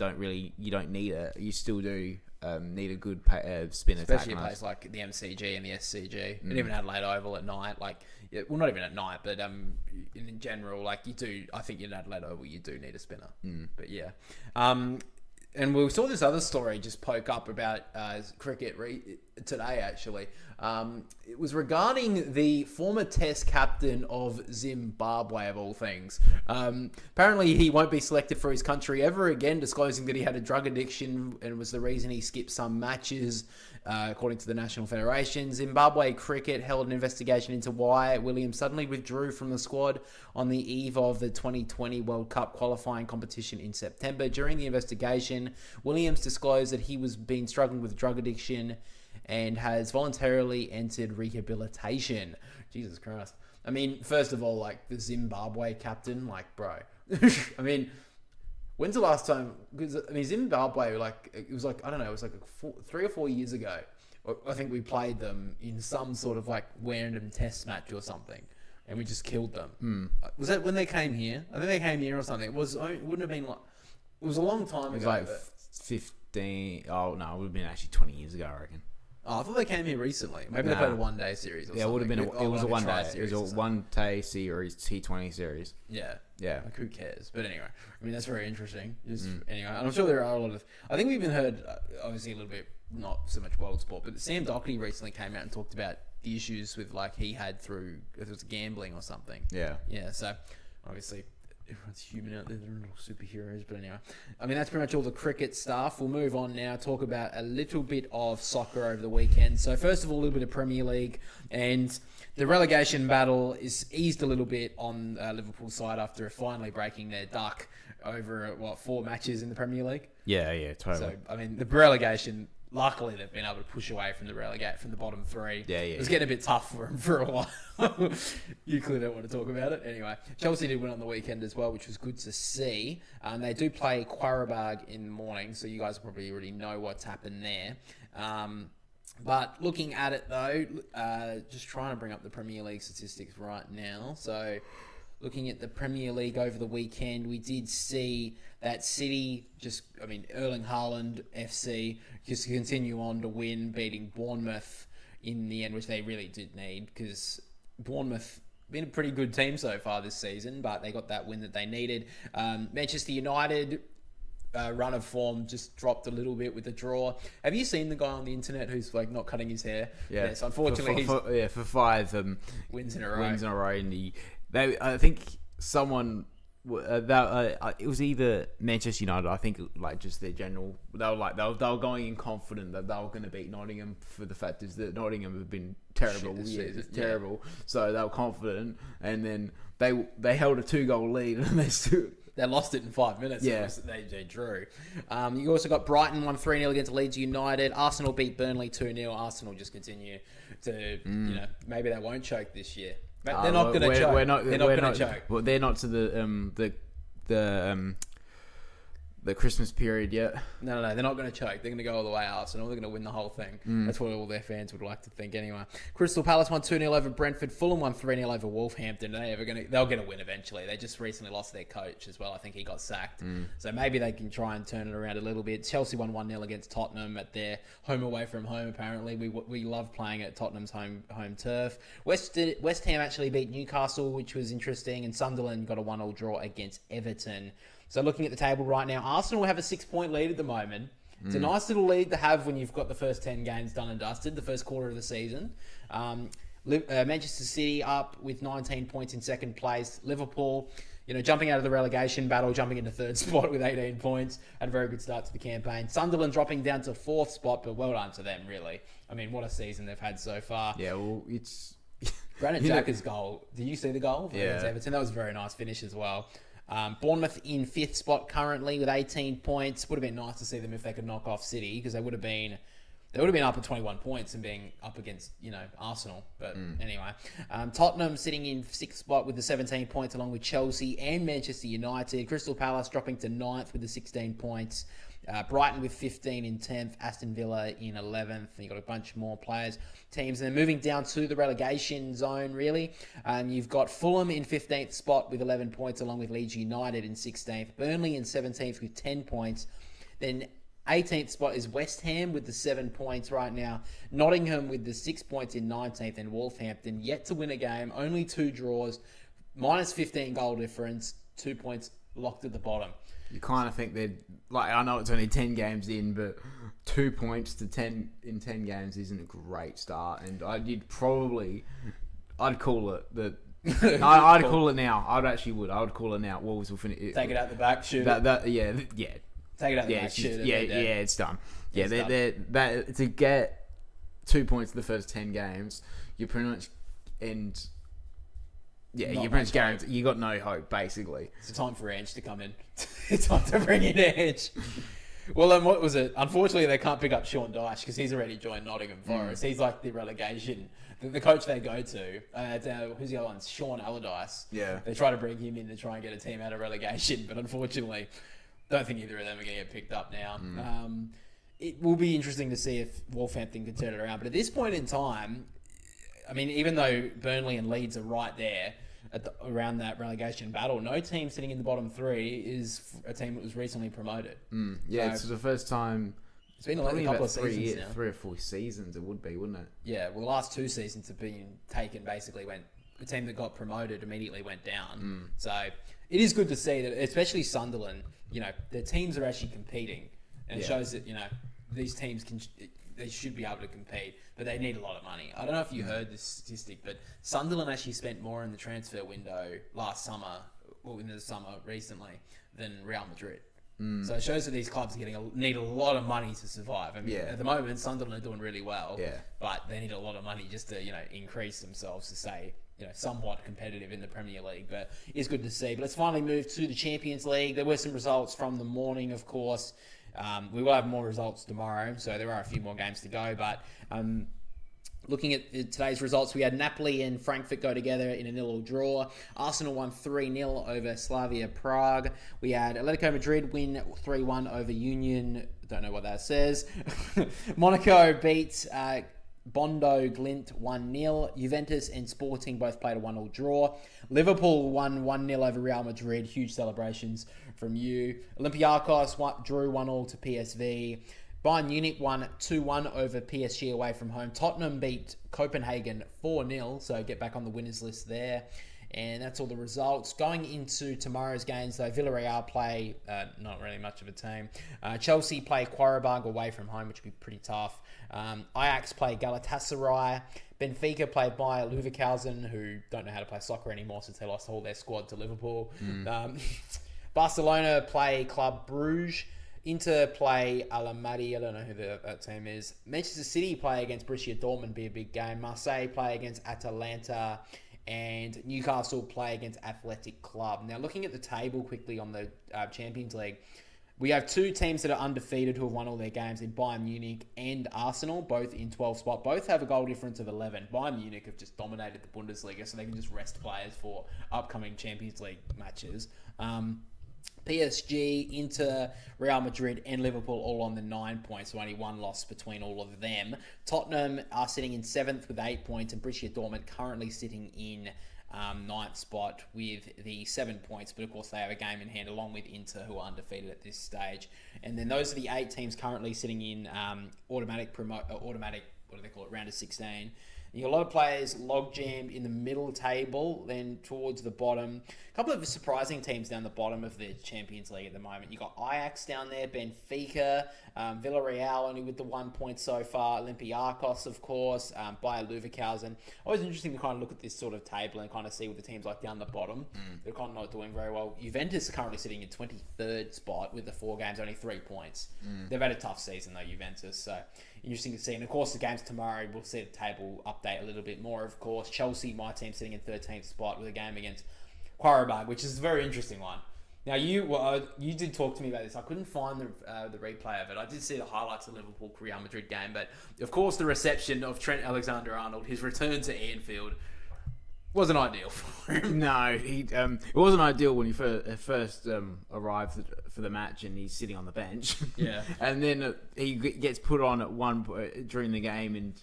you don't need it. You still do need a good spinner.
Especially a place like the MCG and the SCG, and even Adelaide Oval at night. Like, well, not even at night, but in general, like you do. I think in Adelaide Oval, you do need a spinner. But yeah. And we saw this other story just poke up about cricket today, actually. It was regarding the former Test captain of Zimbabwe, of all things. Apparently, he won't be selected for his country ever again, disclosing that he had a drug addiction and was the reason he skipped some matches, according to the National Federation. Zimbabwe Cricket held an investigation into why Williams suddenly withdrew from the squad on the eve of the 2020 World Cup qualifying competition in September. During the investigation, Williams disclosed that he was been struggling with drug addiction and has voluntarily entered rehabilitation. Jesus Christ. I mean, first of all, like, the Zimbabwe captain, like, bro. I mean, When's the last time? Because I mean, Zimbabwe, like it was like I don't know, it was like 3 or 4 years ago. I think we played them in some sort of like random test match or something, and we just killed them. Was that when they came here? I think they came here or something. It wouldn't have been like it was a long time ago.
It was like 15. Oh no, it would have been actually 20 years ago, I reckon.
Oh, I thought they came here recently. Maybe they played a one-day series. Or
yeah, it would have been. It was a one-day. It was a one-day series, T20 series.
Yeah.
Yeah.
Like, who cares? But anyway, I mean, that's very interesting. Anyway, and I'm sure there are a lot of... I think we even heard, obviously a little bit, not so much world sport, but Sam Doherty recently came out and talked about the issues with, like, he had through, if it was gambling or something.
Yeah.
Yeah, so, obviously, everyone's human out there. They're little superheroes. But anyway, I mean, that's pretty much all the cricket stuff. We'll move on now, talk about a little bit of soccer over the weekend. So, first of all, a little bit of Premier League. And the relegation battle is eased a little bit on Liverpool's side after finally breaking their duck over, 4 matches in the Premier League?
Yeah, totally.
So, I mean, the relegation... Luckily, they've been able to push away from the bottom 3.
Yeah.
It was getting a bit tough for them for a while. You clearly don't want to talk about it. Anyway, Chelsea did win on the weekend as well, which was good to see. They do play Qarabag in the morning, so you guys probably already know what's happened there. But looking at it, though, just trying to bring up the Premier League statistics right now. So... Looking at the Premier League over the weekend, we did see that City Erling Haaland FC just continue on to win, beating Bournemouth in the end, which they really did need because Bournemouth been a pretty good team so far this season, but they got that win that they needed. Manchester United run of form just dropped a little bit with the draw. Have you seen the guy on the internet who's like not cutting his hair?
Yeah.
Yes, unfortunately,
for 5
wins in a row.
I think someone it was either Manchester United. I think like just their general. They were going in confident that they were going to beat Nottingham. For the fact is that Nottingham have been terrible. Terrible. So they were confident, and then they held a 2-goal lead, and
they lost it in 5 minutes.
Yeah.
They drew. You also got Brighton won 3-0 against Leeds United. Arsenal beat Burnley 2-0. Arsenal just continue to, maybe they won't choke this year. But they're not going to choke. They're not going to choke.
Well, they're not to the Christmas period yet.
No, they're not going to choke. They're going to go all the way Arsenal. They're going to win the whole thing. That's what all their fans would like to think anyway. Crystal Palace won 2-0 over Brentford. Fulham won 3-0 over Wolverhampton. They'll get a win eventually. They just recently lost their coach as well. I think he got sacked. So maybe they can try and turn it around a little bit. Chelsea won 1-0 against Tottenham at their home away from home, apparently. We love playing at Tottenham's home turf. West Ham actually beat Newcastle, which was interesting, and Sunderland got a 1-1 draw against Everton. So looking at the table right now, Arsenal have a 6-point lead at the moment. It's a nice little lead to have when you've got the first 10 games done and dusted, the first quarter of the season. Manchester City up with 19 points in second place. Liverpool, jumping out of the relegation battle, jumping into third spot with 18 points. Had a very good start to the campaign. Sunderland dropping down to fourth spot, but well done to them, really. I mean, what a season they've had so far.
Yeah, well, it's...
Granit Xhaka's goal. Did you see the goal?
Yeah.
Against Everton? That was a very nice finish as well. Bournemouth in 5th spot currently with 18 points. Would have been nice to see them if they could knock off City because they would have been up at 21 points and being up against Arsenal. But anyway, Tottenham sitting in 6th spot with the 17 points along with Chelsea and Manchester United. Crystal Palace dropping to 9th with the 16 points. Brighton with 15 in 10th, Aston Villa in 11th, and you've got a bunch more teams. And then moving down to the relegation zone, really, you've got Fulham in 15th spot with 11 points, along with Leeds United in 16th, Burnley in 17th with 10 points. Then 18th spot is West Ham with the 7 points right now, Nottingham with the 6 points in 19th, and Wolverhampton yet to win a game, only 2 draws, minus 15 goal difference, 2 points locked at the bottom.
You kind of think they'd... I know it's only 10 games in, but 2 points to 10 in 10 games isn't a great start. And I'd call it I'd call it now. I would call it now. Wolves will finish...
Take it out the back, shoot it.
Yeah.
Take it out the back, shoot it.
Yeah, it's done. Yeah,
It's
done. To get 2 points in the first 10 games, you're pretty much... Yeah, you're pretty much guaranteed. You got no hope, basically.
It's time for Ange to come in. It's time to bring in Ange. Well, then what was it? Unfortunately, they can't pick up Sean Dyche because he's already joined Nottingham Forest. He's like the relegation. The coach they go to, who's the other one? Sean Allardyce.
Yeah.
They try to bring him in to try and get a team out of relegation, but unfortunately, don't think either of them are going to get picked up now. It will be interesting to see if Wolverhampton can turn it around. But at this point in time, I mean, even though Burnley and Leeds are right there around that relegation battle, no team sitting in the bottom three is a team that was recently promoted.
Yeah,
So-
it's the first time.
It's been a
Probably
couple
about
of seasons now.
3 or 4 seasons it would be, wouldn't it?
Yeah, well, the last 2 seasons have been taken basically when the team that got promoted immediately went down. So it is good to see that, especially Sunderland, their teams are actually competing. And it shows that, these teams they should be able to compete, but they need a lot of money. I don't know if you heard this statistic, but Sunderland actually spent more in the transfer window last summer, or in the summer recently, than Real Madrid. So it shows that these clubs need a lot of money to survive. I mean, at the moment, Sunderland are doing really well, but they need a lot of money just to, increase themselves to stay, somewhat competitive in the Premier League. But it's good to see. But let's finally move to the Champions League. There were some results from the morning, of course. We will have more results tomorrow, so there are a few more games to go. But looking at today's results, we had Napoli and Frankfurt go together in a 0-0 draw. Arsenal won 3-0 over Slavia Prague. We had Atletico Madrid win 3-1 over Union. Don't know what that says. Monaco beat Bondo Glint 1-0. Juventus and Sporting both played a 1-0 draw. Liverpool won 1-0 over Real Madrid. Huge celebrations from you. Olympiacos drew 1-0 to PSV. Bayern Munich won 2-1 over PSG away from home. Tottenham beat Copenhagen 4-0, so get back on the winners list there. And that's all the results. Going into tomorrow's games, though, Villarreal play, not really much of a team. Chelsea play Qarabag away from home, which would be pretty tough. Ajax play Galatasaray. Benfica play Bayer Leverkusen, who don't know how to play soccer anymore since they lost all their squad to Liverpool. Barcelona play Club Bruges. Inter play Alamadi. I don't know who that team is. Manchester City play against Borussia Dortmund, be a big game. Marseille play against Atalanta. And Newcastle play against Athletic Club. Now, looking at the table quickly on the Champions League, we have 2 teams that are undefeated who have won all their games in Bayern Munich and Arsenal, both in 12th spot. Both have a goal difference of 11. Bayern Munich have just dominated the Bundesliga, so they can just rest players for upcoming Champions League matches. PSG, Inter, Real Madrid and Liverpool all on the 9 points, so only 1 loss between all of them. Tottenham are sitting in 7th with 8 points, and Borussia Dortmund currently sitting in 9th spot with the 7 points, but of course they have a game in hand along with Inter, who are undefeated at this stage. And then those are the 8 teams currently sitting in automatic, what do they call it, round of 16. You got a lot of players log jammed in the middle table, then towards the bottom. A couple of surprising teams down the bottom of the Champions League at the moment. You got Ajax down there, Benfica, Villarreal only with the 1 point so far, Olympiacos, of course, Bayer Leverkusen. Always interesting to kind of look at this sort of table and kind of see what the teams like down the bottom. They're kind of not doing very well. Juventus are currently sitting in 23rd spot with the 4 games, only 3 points. They've had a tough season though, Juventus, so interesting to see. And of course, the games tomorrow, we'll see the table update a little bit more, of course. Chelsea, my team, sitting in 13th spot with a game against Qarabag, which is a very interesting one. Now, you did talk to me about this. I couldn't find the replay of it. I did see the highlights of the Liverpool-Real Madrid game, but of course, the reception of Trent Alexander-Arnold, his return to Anfield, wasn't ideal for him.
No, it wasn't ideal when he first arrived for the match and he's sitting on the bench.
Yeah.
And then he gets put on at one during the game, and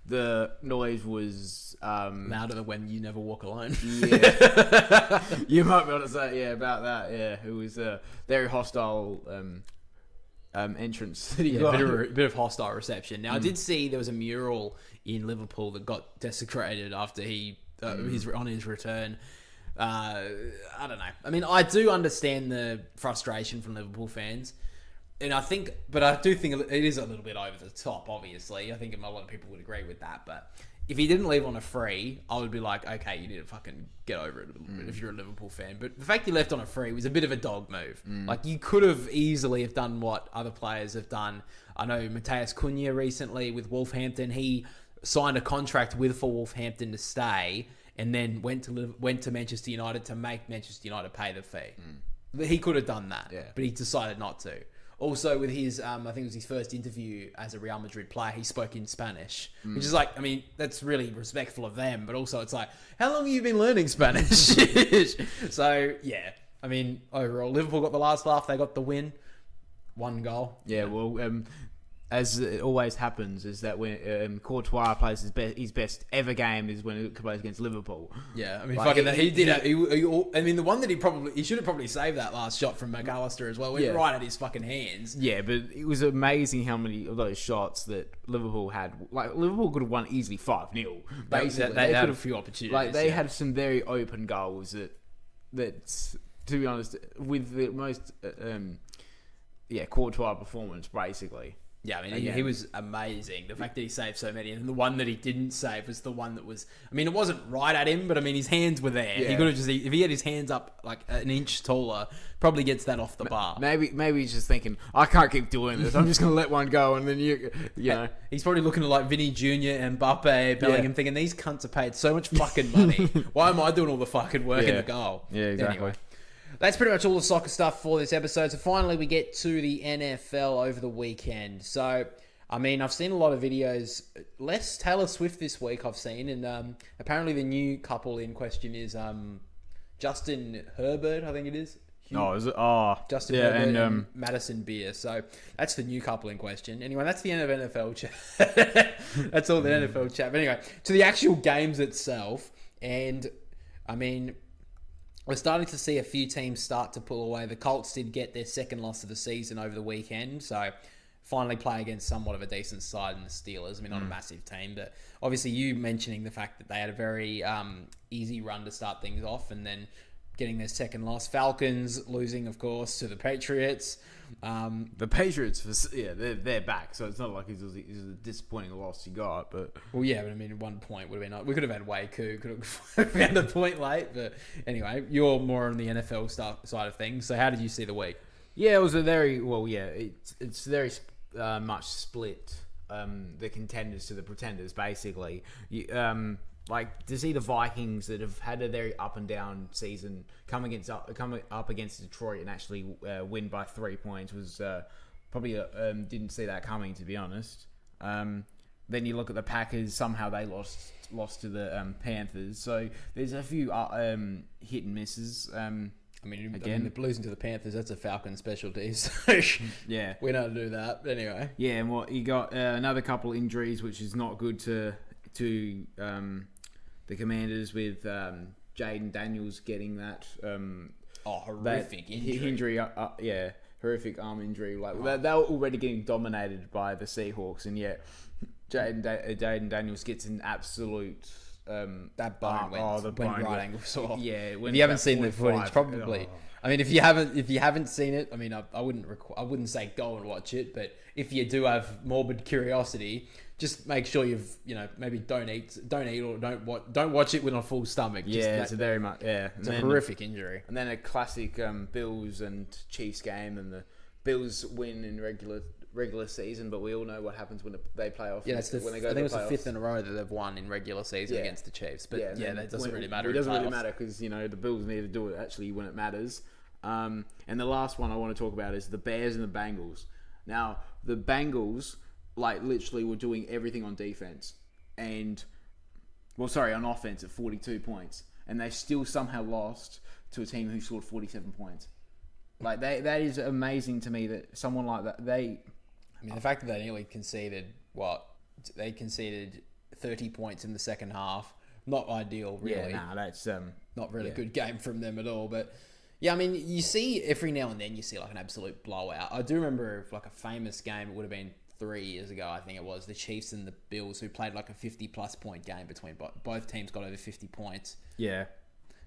the noise was
Louder than when you never walk alone.
Yeah. You might be able to say about that. Yeah, it was a very hostile entrance.
Yeah, a bit of hostile reception. Now, I did see there was a mural in Liverpool that got desecrated after he on his return. I don't know. I mean, I do understand the frustration from Liverpool fans, and I do think it is a little bit over the top. Obviously, I think a lot of people would agree with that. But if he didn't leave on a free, I would be like, okay, you need to fucking get over it a little bit if you're a Liverpool fan. But the fact he left on a free was a bit of a dog move. Like, you could have easily have done what other players have done. I know Mateus Cunha recently with Wolverhampton, he signed a contract for Wolverhampton to stay, and then went to Manchester United to make Manchester United pay the fee. He could have done that, but he decided not to. Also, with his, I think it was his first interview as a Real Madrid player, he spoke in Spanish, which is like, I mean, that's really respectful of them, but also it's like, how long have you been learning Spanish? So, yeah. I mean, overall, Liverpool got the last laugh. They got the win. 1 goal.
Yeah, well, as it always happens, is that when Courtois plays his best ever game is when he plays against Liverpool.
Yeah, I mean,
Like,
he did. I mean, the one that he should have probably saved that last shot from McAllister as well. Went right at his fucking hands.
Yeah, but it was amazing how many of those shots that Liverpool had. Like, Liverpool could have won easily 5-0. Basically,
They had a few opportunities.
Like, they had some very open goals that, to be honest, with the most Courtois performance, basically.
Yeah, I mean, he was amazing. The fact that he saved so many, and the one that he didn't save was the one that was... I mean, it wasn't right at him, but I mean, his hands were there.
Yeah.
He could have just... If he had his hands up like an inch taller, probably gets that off the bar.
Maybe he's just thinking, I can't keep doing this. I'm just going to let one go, and then you know.
He's probably looking at like Vinny Jr. and Mbappe, Bellingham, thinking, these cunts are paid so much fucking money. Why am I doing all the fucking work in the goal?
Yeah, exactly.
Anyway. That's pretty much all the soccer stuff for this episode. So finally, we get to the NFL over the weekend. So... I mean, I've seen a lot of videos. Less Taylor Swift this week, I've seen. And apparently the new couple in question is Justin Herbert, I think it is.
Is it? Oh.
Justin Herbert and Madison Beer. So that's the new couple in question. Anyway, that's the end of NFL chat. That's all the NFL chat. But anyway, to the actual games itself. And, I mean... We're starting to see a few teams start to pull away. The Colts did get their second loss of the season over the weekend. So... finally play against somewhat of a decent side in the Steelers. I mean, not a massive team, but obviously you mentioning the fact that they had a very easy run to start things off and then getting their second loss. Falcons losing, of course, to the Patriots.
The Patriots, they're back, so it's not like it's a disappointing loss you got, but...
Well, yeah, but I mean, 1 point would have been... We could have had Waku, could have found a point late, but anyway, you're more on the NFL side of things, so how did you see the week?
Yeah, it was a very... Well, yeah, it's very... much split the contenders to the pretenders, basically. Like, to see the Vikings that have had a very up and down season come up against Detroit and actually win by 3 points was probably didn't see that coming, to be honest. Then you look at the Packers, somehow they lost to the Panthers. So there's a few hit and misses.
I mean, losing to the Panthers, that's a Falcon specialty. So
yeah,
we don't do that. But anyway.
Yeah, and what you got another couple injuries, which is not good to the Commanders with Jaden Daniels getting that
horrific
injury. Horrific arm injury. Like they were already getting dominated by the Seahawks, and yet Jaden Daniels gets an absolute.
That bone went right angle sort of.
Yeah,
if you haven't seen the footage, probably. I mean, if you haven't seen it, I mean, I wouldn't say go and watch it, but if you do have morbid curiosity, just make sure maybe don't eat or don't watch it with a full stomach.
It's a
horrific injury.
And then a classic Bills and Chiefs game, and the Bills win in regular season, but we all know what happens when they play off.
Yeah, I think it was the 5th in a row that they've won in regular season against the Chiefs. But that doesn't really matter.
It doesn't really matter because the Bills need to do it actually when it matters. And the last one I want to talk about is the Bears and the Bengals. Now the Bengals literally were doing everything on defense on offense at 42 points, and they still somehow lost to a team who scored 47 points. Like that is amazing to me that someone like that
the fact that they nearly conceded they conceded 30 points in the second half, not ideal really.
Yeah, that's
not really a good game from them at all. But yeah, I mean, you see every now and then you see like an absolute blowout. I do remember like a famous game. It would have been 3 years ago, I think it was, the Chiefs and the Bills, who played like a 50-plus point game between both teams, got over 50 points.
Yeah.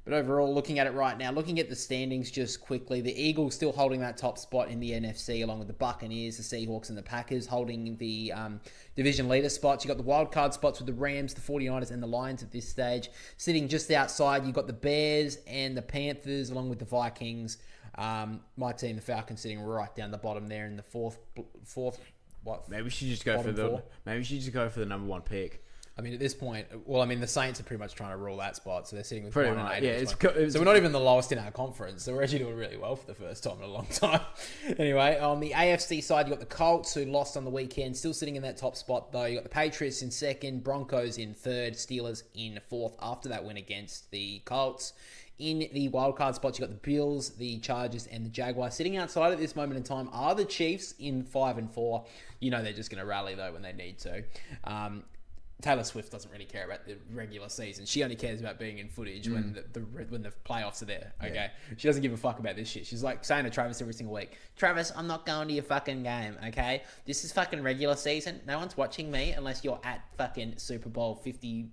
But overall, looking at it right now, looking at the standings just quickly, the Eagles still holding that top spot in the NFC, along with the Buccaneers, the Seahawks, and the Packers holding the division leader spots. You've got the wild card spots with the Rams, the 49ers, and the Lions at this stage. Sitting just outside, you've got the Bears and the Panthers, along with the Vikings. My team, the Falcons, sitting right down the bottom there in the fourth.
Maybe she just go for the number 1 pick.
I mean, at this point, the Saints are pretty much trying to rule that spot, so they're sitting with
pretty
1
much,
and 8. So we're not even the lowest in our conference, so we're actually doing really well for the first time in a long time. Anyway, on the AFC side, you got the Colts, who lost on the weekend, still sitting in that top spot though. You got the Patriots in second, Broncos in third, Steelers in fourth after that win against the Colts. In the wildcard spots, you've got the Bills, the Chargers, and the Jaguars. Sitting outside at this moment in time are the Chiefs in 5-4. You know they're just going to rally, though, when they need to. Taylor Swift doesn't really care about the regular season. She only cares about being in footage when the playoffs are there. Okay, yeah. She doesn't give a fuck about this shit. She's like saying to Travis every single week, "Travis, I'm not going to your fucking game. Okay, this is fucking regular season. No one's watching me unless you're at fucking Super Bowl 58."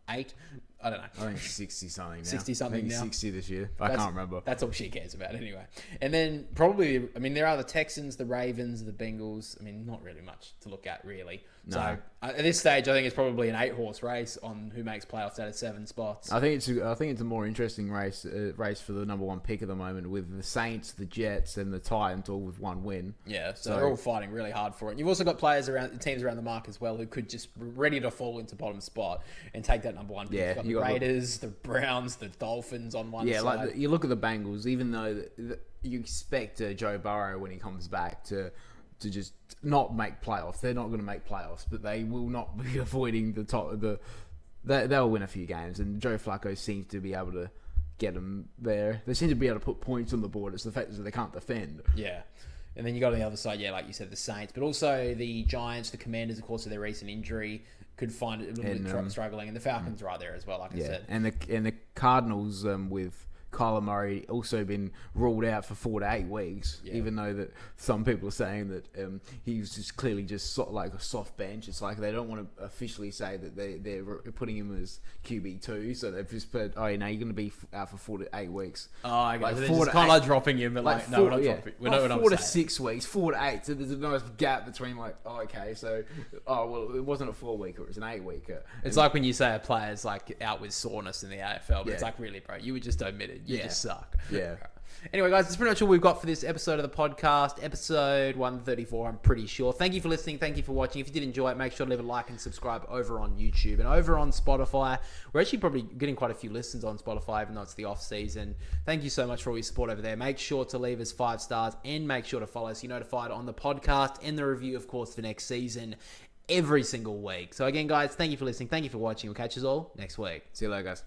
I don't know.
I think 60 something now.
60 something now.
60 this year. I can't remember.
That's all she cares about anyway. And then probably, I mean, there are the Texans, the Ravens, the Bengals. I mean, not really much to look at, really. No. So at this stage, I think it's probably an 8-horse race on who makes playoffs out of 7 spots.
I think it's a more interesting race for the number 1 pick at the moment, with the Saints, the Jets, and the Titans all with 1 win.
Yeah, so they're all fighting really hard for it. And you've also got teams around the mark as well who could just ready to fall into bottom spot and take that number 1 pick.
Yeah,
you've got the Raiders, the Browns, the Dolphins on one side.
Yeah, like you look at the Bengals, even though you expect Joe Burrow when he comes back to just not make playoffs. They're not going to make playoffs, but they will not be avoiding the top of they'll win a few games, and Joe Flacco seems to be able to get them there. They seem to be able to put points on the board. It's the fact that they can't defend.
Yeah. And then you got on the other side, like you said, the Saints, but also the Giants, the Commanders, of course, of their recent injury, could find it a little bit struggling, and the Falcons are right there as well, like I said.
And the Cardinals with Kyler Murray also been ruled out for 4 to 8 weeks, even though that some people are saying that he's just clearly just sort of like a soft bench. It's like they don't want to officially say that they're putting him as QB2, so they've just put, you're going to be out for 4 to 8 weeks.
Oh, okay. Like so they're just kind of dropping him, but like no, we're not dropping. We know what I'm saying. 4
to 6 weeks, 4 to 8. So there's a nice gap between it wasn't a 4-weeker, it was an 8-weeker.
It's like when you say a player's like out with soreness in the AFL, but it's like, really, bro, you were just omitted. You just suck.
Yeah.
Anyway, guys, that's pretty much all we've got for this episode of the podcast. Episode 134, I'm pretty sure. Thank you for listening. Thank you for watching. If you did enjoy it, make sure to leave a like and subscribe over on YouTube and over on Spotify. We're actually probably getting quite a few listens on Spotify, even though it's the off season. Thank you so much for all your support over there. Make sure to leave us 5 stars and make sure to follow us. You're notified on the podcast and the review, of course, for next season every single week. So again, guys, thank you for listening. Thank you for watching. We'll catch you all next week.
See you later, guys.